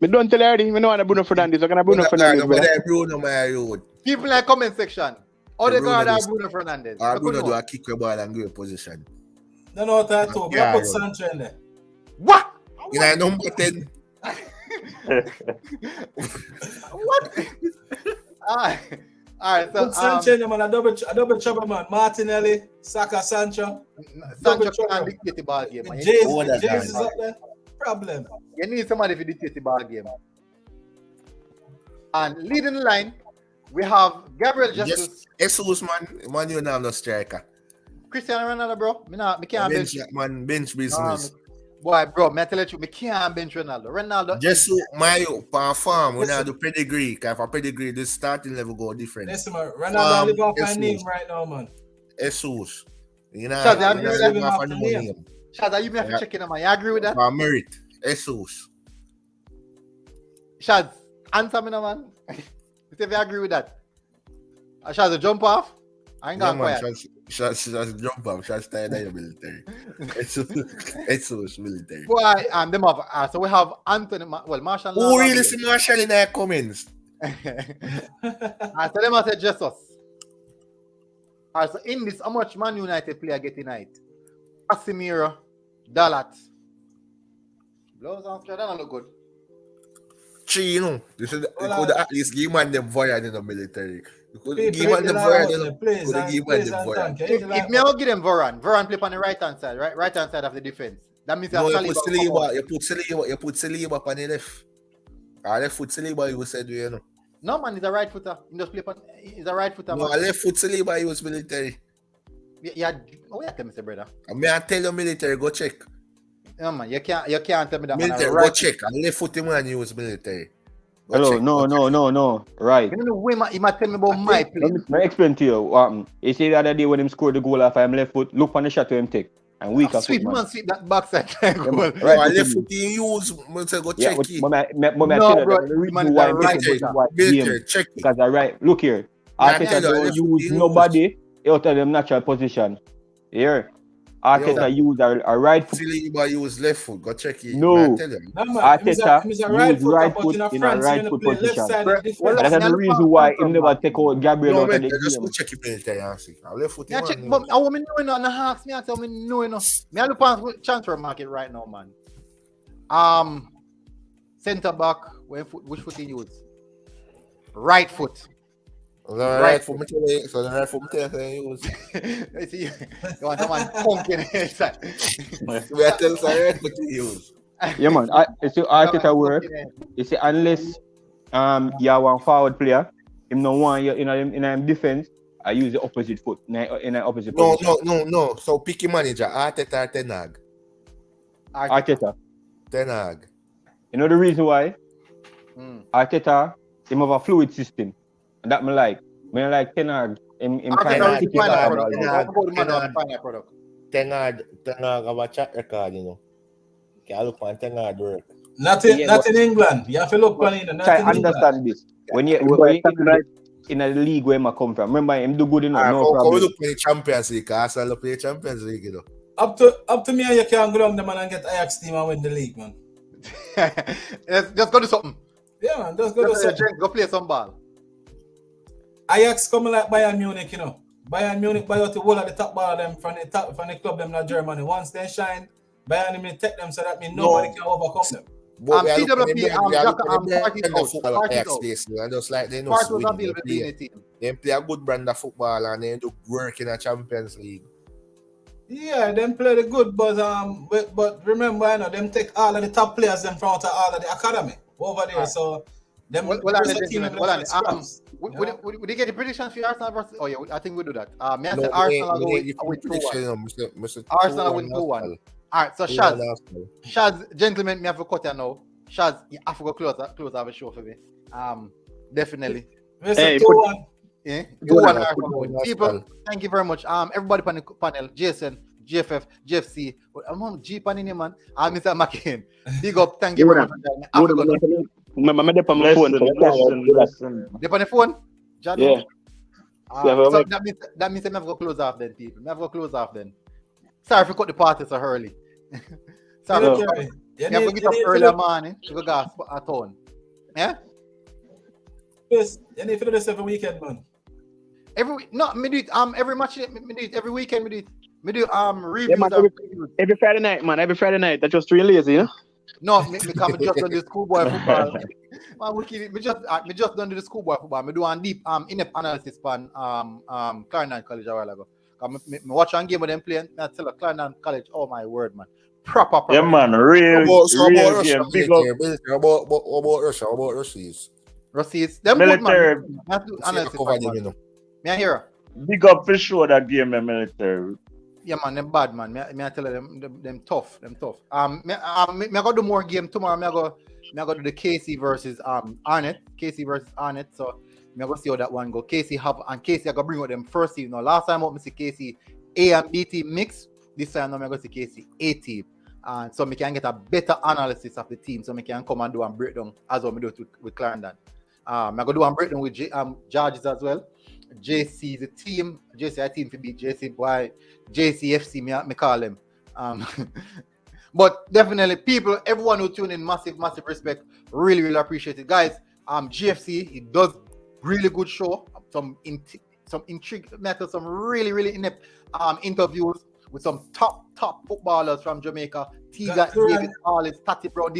Me don't tell you already. Me know I'm Bruno Fernandes. I'm gonna Bruno Fernandes. Bruno, my road. People in the comment section. Odegaard or Bruno Fernandes? Bruno do a kick the ball and go in position. No, that's all. I put Sancho in there. What? You know, number 10. What? All right, so put Sancho in there, man. A double trouble, man. Martinelli, Saka, Sancho. Sancho can't dictate the ball game, man. James is up there. Problem. You need somebody to dictate the ball game. And leading the line, we have Gabriel Jesus. Jesus, man, you don't have no striker. Cristiano Ronaldo, bro. Me can't bench business. Boy, bro, me tell you, me can't bench Ronaldo. Jesus, Mayo, perform. We not do pedigree. Because for pedigree, the starting level go different. Listen, man. Ronaldo live off my name right now, man. Jesus. You know, Shaz, you may have to check in on my. You agree with that? Merit. Jesus. Shaz, answer me now, man. if you agree with that. Shaz, a jump off? I ain't Yeah, gone man, quiet. Shaz jump up. Shaz tired of your military. It's so military. Boy, and them have, so we have Anthony, Marshall. Who really see Marshall in their comments? So them have said Jesus. So in this, how much Man United player get tonight? Casemiro, Dalat. Blows on that don't look good. Three, you know. You could at least give man them voyage in the military. You could People give man them voyage in the plays and give man them voyage. If me I will give them Varane play on the right hand side, right hand side of the defense. That means No, that you put Saliba on the left. Left foot Saliba, you said, you know. No man, he's a right footer. He just play on. He's a right footer. No, Man. left foot Saliba, he was military. Yeah. Oh, yeah, tell me, brother. I mean, I tell you, military, go check. No man, you can't tell me that. Military, man, go right check. And left foot him when he was military. Go Hello, check, no. Right. You know the way he might tell me about my play. Let me explain to you what happened. You see the other day when him scored the goal off him left foot, look on the shot to him take. And weak as Sweep foot, man, sweep that backside. Goal. No, Right, left foot he use. Go Yeah, check but it. No, bro, the reason man, why it's a right footer. Military, check it. because I right. Look here, Yeah, Arteta tell you, don't left foot use he nobody out of them natural position. Here, Arteta use a right foot. Saliba use left foot. Go check it. No. Man, I tell you. No, man, Arteta he's a right use foot, right but foot in a in a France, right you're gonna foot play left position. side Bro, of the defense. That's the reason why he never take out Gabriel No, out of man, the just go game. check it military and see. Left foot Yeah, him check, and but I want me knowing on the Hawks. Me I tell me knowing. Me I look on transfer market right now, man. Centre back. Which foot he use? Right foot. right foot. So the right foot he use. You see, you want someone punking inside. We are telling the right foot he use. Yeah, man. It's Arteta work. You see, unless you are one forward player, him no one in defense, I use the opposite foot in an opposite position. No. So picky manager, Arteta or Ten Hag? Arteta. Ten Hag. You know the reason why? Arteta, him have a fluid system. And that me like. Me like Ten Hag. Him kind of sticky product. Ten Hag have a track record, you know. Can look on Ten Hag work. Not in England. You have to look on it. I understand this. When you in a league where I come from, remember him do good enough, no problem. We look play Champions League. Arsenal play Champions League, you know. Up to me, you can go down the man and get Ajax team and win the league, man. Just go do something. Yeah, man, just go do something. Go play some ball. Ajax coming like Bayern Munich, you know. Bayern Munich buy out the whole of the top ball of them from the club them in Germany. Once they shine, Bayern Munich take them so that means nobody can overcome them. Just like they know they play a good brand of football and they do work in a Champions League. Yeah, them play the good, but remember, you know, them take all of the top players them from out of all of the academy over there. So them would you get the predictions for Arsenal versus? Oh yeah, I think we do that. Arsenal win 2-1. Arsenal win 2-1. All right, so Shaz, gentlemen, me have to cut you now. Shaz, you have to go close out the show for me. Definitely. Hey, 2-1. Yeah, 2-1. People, thank you very much. Everybody on the panel, Jason, GFF, GFC, I'm G pan in here, man. Mr. McCain. Big up, thank you very much. I'm dep on my phone. Dep on the phone? Yeah. So that means I have to close off then, people. I have to close off then. Sorry if we cut the party so early. Sorry, you have to get up early in the morning to go gas at home. Yeah? Yes, you need to do this every weekend, man. Me do it every match, me do it every weekend, me do reviews. Yeah, man, every Friday night, man. Every Friday night. That's just really lazy, you know? No, me just done the schoolboy football. Man, me just done the schoolboy football. Me do a deep in-depth analysis on Clarendon College a while ago. Me watch one game with them playing. I tell you, Clarendon College, oh my word, man. Proper. Yeah, man, real game. Big up. About Russia, about Russians. Russians, them military. Good, man. Analysis. Me hear. Big up for sure that game, military. Yeah, man, them bad, man. Me I tell you, them tough. Me go do more game tomorrow. Me go do the Casey versus Arnett. So me go see how that one go. Casey I go bring out them first team. Now last time I see Casey A and B team mix. This time now I go see Casey A team. And so me can get a better analysis of the team. So me can come and do and break down as what me do with Clarendon. I'm gonna do one breakdown with Georges as well. JC the team. JC I team to beat JC boy. JCFC me call him. But definitely people, everyone who tune in, massive respect. Really appreciate it, guys. GFC, it does really good show. Some intrigue matter, some really inept interviews with some top footballers from Jamaica. Tiga, David, Hollis, Tati Brown,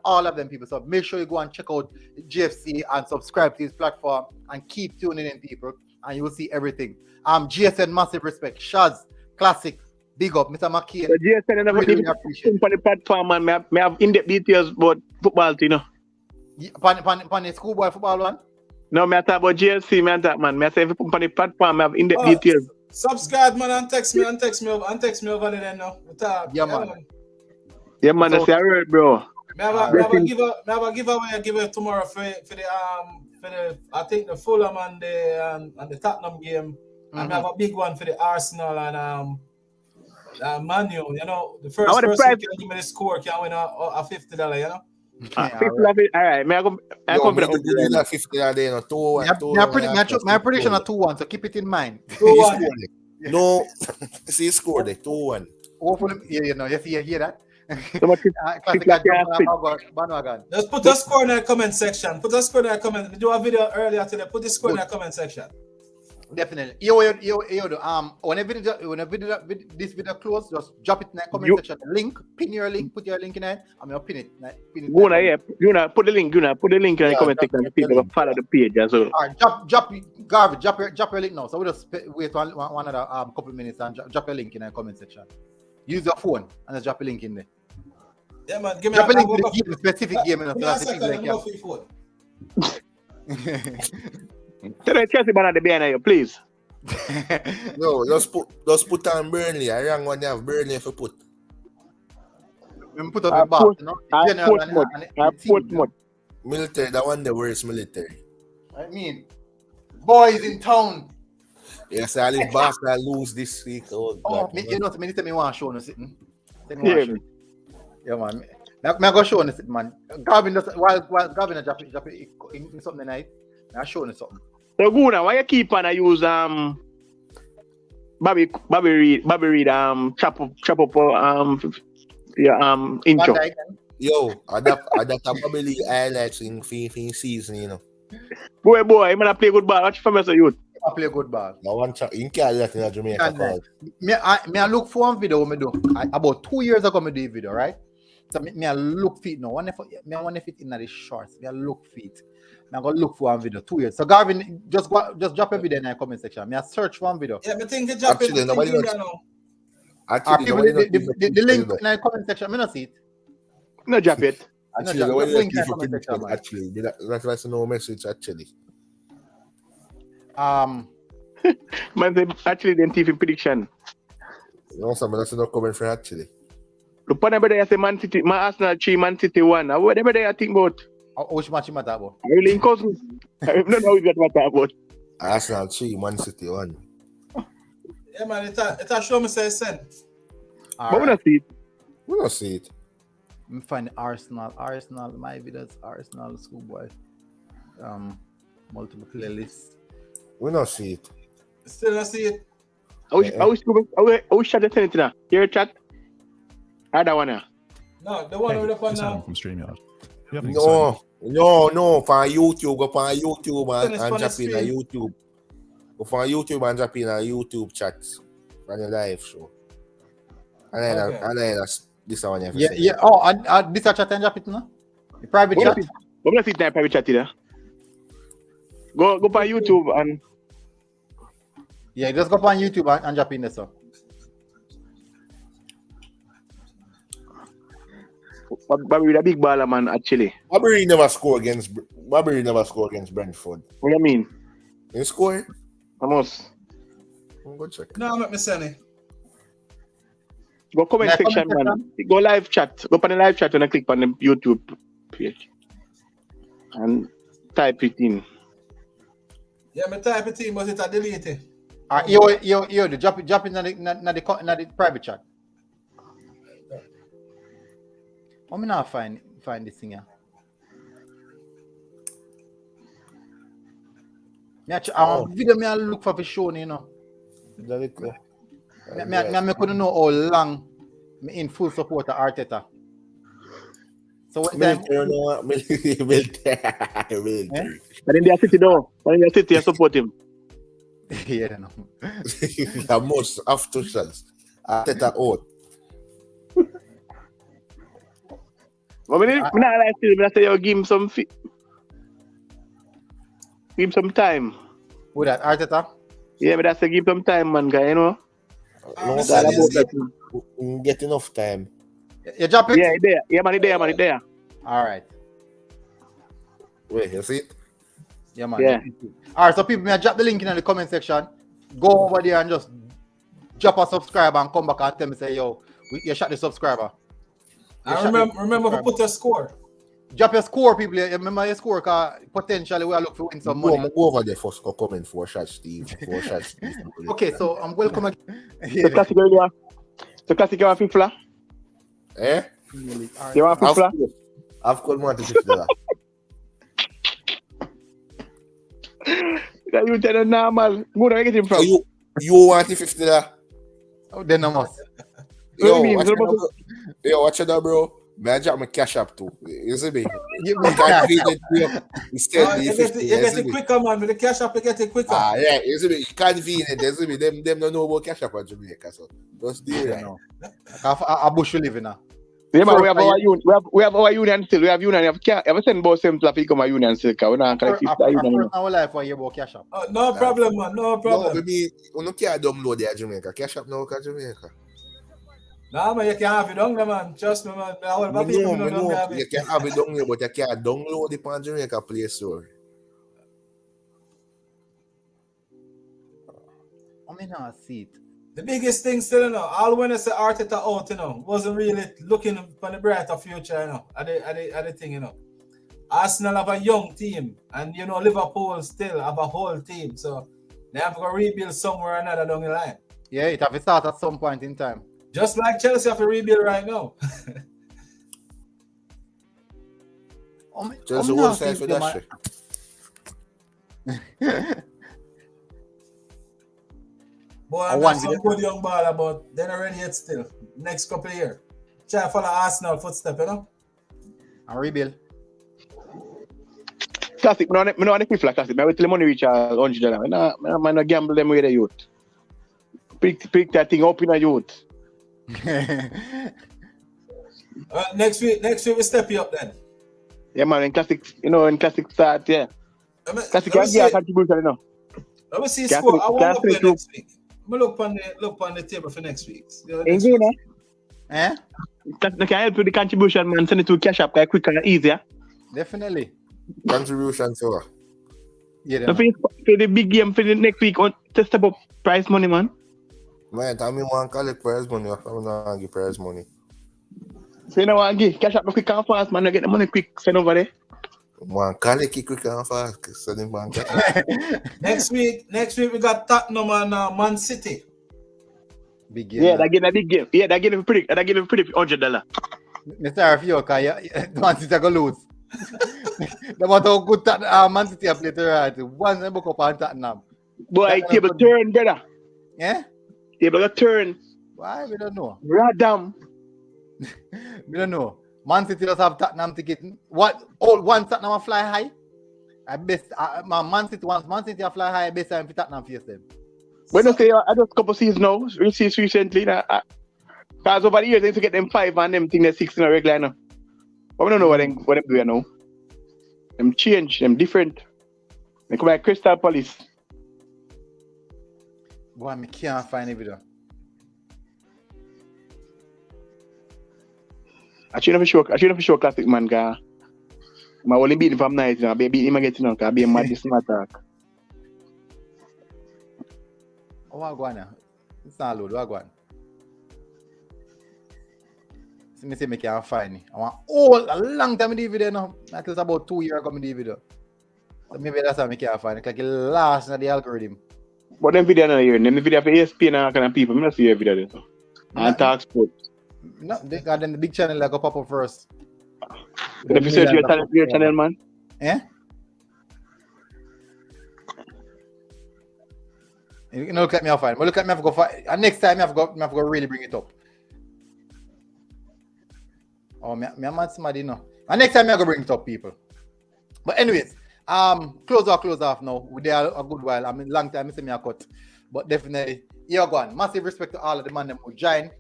all of them people. So make sure you go and check out GFC and subscribe to his platform and keep tuning in, people, and you will see everything. GSN, massive respect. Shaz, classic, big up, Mr. McKean. The GSN never really appreciate on the platform, and may have in-depth details about football, you know. Pan the schoolboy football one? No, me talk about GSC, man. That man. Me say if you put on the platform, me have in-depth details. Subscribe, man, and text me over there now. Yeah, man. Yeah, man, that's the word, bro. Me have a giveaway tomorrow for the I think the Fulham and the Tottenham game. And we have a big one for the Arsenal and Man U. You know, the first person can give me the score can win a $50, you know. $50. All right, I come for the $50. My prediction are 2-1, so keep it in mind. 2-1. No, see, he scored it 2-1. Hopefully, you hear that. Just put a score in the comment section. Do a video earlier today. Put the score in the comment section. Definitely. Whenever this video close, just drop it in the comment section. Link, pin your link, put your link in it. I'm gonna pin it. Put the link in the comment section. People will follow the page as well. All right, drop your link now. So we'll just wait one other couple of minutes and drop your link in the comment section. Use your phone and just drop a link in there. Yeah, man. Give me drop a link to the game, specific game. Tell the Chelsea banner the behind you, please. No, just put on Burnley. I rang one have Burnley if you put. Put up the box, you know. Portsmouth. Military, that one the worst military. I mean, boys in town. Yes, I live Barca lose this week. Oh, God. You know, many times I want to show no sitting. Yeah, man. I'm going to show no sitting, man. Gavin does while Gavin is dropping something tonight. I'm showing you something. So Guna, why you keep on use Bobby Reed chop up intro. Yo, that probably highlights in season, you know. Boy, I'm gonna play good ball. Watch for me, so youth. I play good ball. No one in Canada in Jamaica. I look for one video me do. About 2 years ago, me do a video, right? So me I look fit now. One if it in the shorts. Me I look fit. I'm gonna look for one video 2 years. So Garvin, just drop a video in the comment section. Me I search one video. Yeah, me think you drop it. Actually, the link in the comment section. Me not see it. No drop it. Actually, that's no message. Actually, man, actually, the TV prediction. No, some that's not coming from actually. Look, whenever they say Man City, Man Arsenal 3, Man City 1. Whatever they think about. Which match you matter about? Really, cousin. I don't know what you matter about. Arsenal 3, Man City 1. Yeah, man, it's show me say send. But we don't see it. We don't see it. Me find Arsenal, my videos, Arsenal schoolboy. Multiple playlists. We don't see it. Still not see it. I wish chat the now. Here chat. Other one now. No, the one over there now. From StreamYard. No, for YouTube, go for YouTube and drop in a YouTube. Go for YouTube and drop in a YouTube chat on the live show. And then this one. Yeah. Oh, this chat and drop it now. The private chat. I'm gonna sit there private chat there. Go for YouTube and. Yeah, just go on YouTube and drop in there, so. Bobby with a big baller, man, actually. Bobby never score against Brentford. What do you mean? You score? Almost. Go check. No, I'm not missing it. Go comment section, man. Go live chat. Go on the live chat and click on the YouTube page. And type it in. Yeah, I type it in, but it's a delete it. You drop it in the private chat. How me not find this thing here? Video me look for show, you know. Very cool. Me couldn't know how long me in full support of Arteta. So when them, Military. But in their city though, when in their city I support him. yeah, no. The most after shots. Arteta out. But when I like to say you give him some give him some time. Who that Arteta? Yeah, but that's a give him time, man, guy, you know. Get enough time. You drop it? Yeah, there. Yeah, man, there. All right. Wait, you see it? Yeah, man. Yeah. All right, so people, may I drop the link in the comment section. Go over there and just drop a subscriber and come back and tell me, say, yo, you shot the subscriber. And remember to put a score. Drop your score, people. You remember your score, because potentially we are looking to win some money. Go over there first. Go comment 4 shots, Steve. 4 shots, Steve. Okay, so I'm welcome again. The classic earlier. The classic you want FIFA? Eh? You want FIFA? I've called more to $50. That you tell them normal. Who do I get him from? You want the $50? Oh, then I must. Watch it out, bro. Man, I drop my cash up too. You see me? You get it quicker, man. With the cash up, you get it quicker. Yeah. You see me? You convenient. You see me? Them don't know about cash up in Jamaica, so just do it. I bush we live in now. Yeah, man, we have our union. We have our union still. We have union. Ever send both them to become a union still? We're not going to union. Our life where you about cash up. No problem, man. No problem. No, baby, you can't download the Jamaica. Cash up now, Jamaica. Nah, man, you can have it down there, man. Trust me, man. You can have it down here, but you can't download it on Jamaica Play Store. I mean, I see it. The biggest thing still, you know, all when I say Arteta out, you know, wasn't really looking for the brighter future, you know, at the thing, you know. Arsenal have a young team, and, you know, Liverpool still have a whole team, so they have to rebuild somewhere or another down the line. Yeah, it have to start at some point in time. Just like Chelsea have to rebuild right now. Chelsea won't sign for that shit. Boy, I'm not some good young baller, but they're not ready yet still. Next couple of years. Try to follow Arsenal footstep, you know? And rebuild. Classic, I don't want to play for classic. I wait till the money reach $100. I'm not gamble them with the youth. Pick that thing up in the youth. Next week we step you up then. Yeah, man, in classic, you know, in classic start, yeah. Classic can get a contribution, you know. Let me see score. I want to play next week. I'm look on the table for next week. Ain't good, eh? That can help with the contribution, man. Send it to cash up quicker and easier. Definitely. Contribution, so. Yeah, so for the big game for the next week, to step up prize money, man. Man, I mean, one collect prize money. I don't want to give prize money. So you know what, give cash up quick and fast, man. I get the money quick, send over there. One collect it quick and fast. Send him back. Next week we got Tottenham and Man City. Big game. Yeah, they get a big game. Yeah, they give it pretty $100. Mr. Fioka, Man City go lose. No matter how good Man City play to right. Once they book up on Tottenham. Boy, table turn, brother. Yeah? Table got turn. Why? We don't know. Radam. We don't know. Man City does have Tottenham ticket. Once Tottenham fly high, I best Man City fly high, best time for Tottenham face them. When I say I just couple seasons now, recently, because over the years they used to get them 5 and them thing they're 6 in a regular now. But we don't know what them do now. Them change, them different. They come like Crystal Palace. Boy, I can't find a video. I shouldn't have show classic man, because I only beat him from night, you know. I beat him again, you know, because I beat him mad this attack. Oh, what go on now? It's not load, what go on? See me say me can't find it. I want a long time in the video now. That is about 2 years ago in the video. So maybe that's why I can't find it. Like it last in the algorithm. But them video not here. Them video for ESPN and kind of people. I don't see your video there. So. And talk sport. No, they got them the big channel that go pop up first. If you search your channel, man. Eh? You know, look at me how fine. But look at me, I have to go find. And next time, I have to go really bring it up. Oh, me man somebody no. And next time, I go bring it up, people. But anyways, close off now. We there a good while. I mean, long time, I say me a cut. But definitely, here go on. Massive respect to all of the man them who join.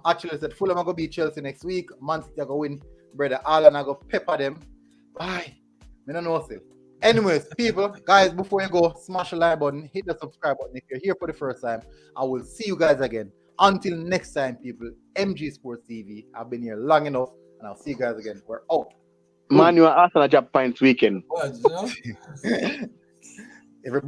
Actually, I said Fulham are going to beat Chelsea next week. Man City are going to win. Brother Allen are going to pepper them. Bye. I don't know still. Anyways, people, guys, before you go, smash the like button, hit the subscribe button. If you're here for the first time, I will see you guys again. Until next time, people, MG Sports TV. I've been here long enough, and I'll see you guys again. We're out. Man, you are Arsenal job points weekend. What, you know? Everybody.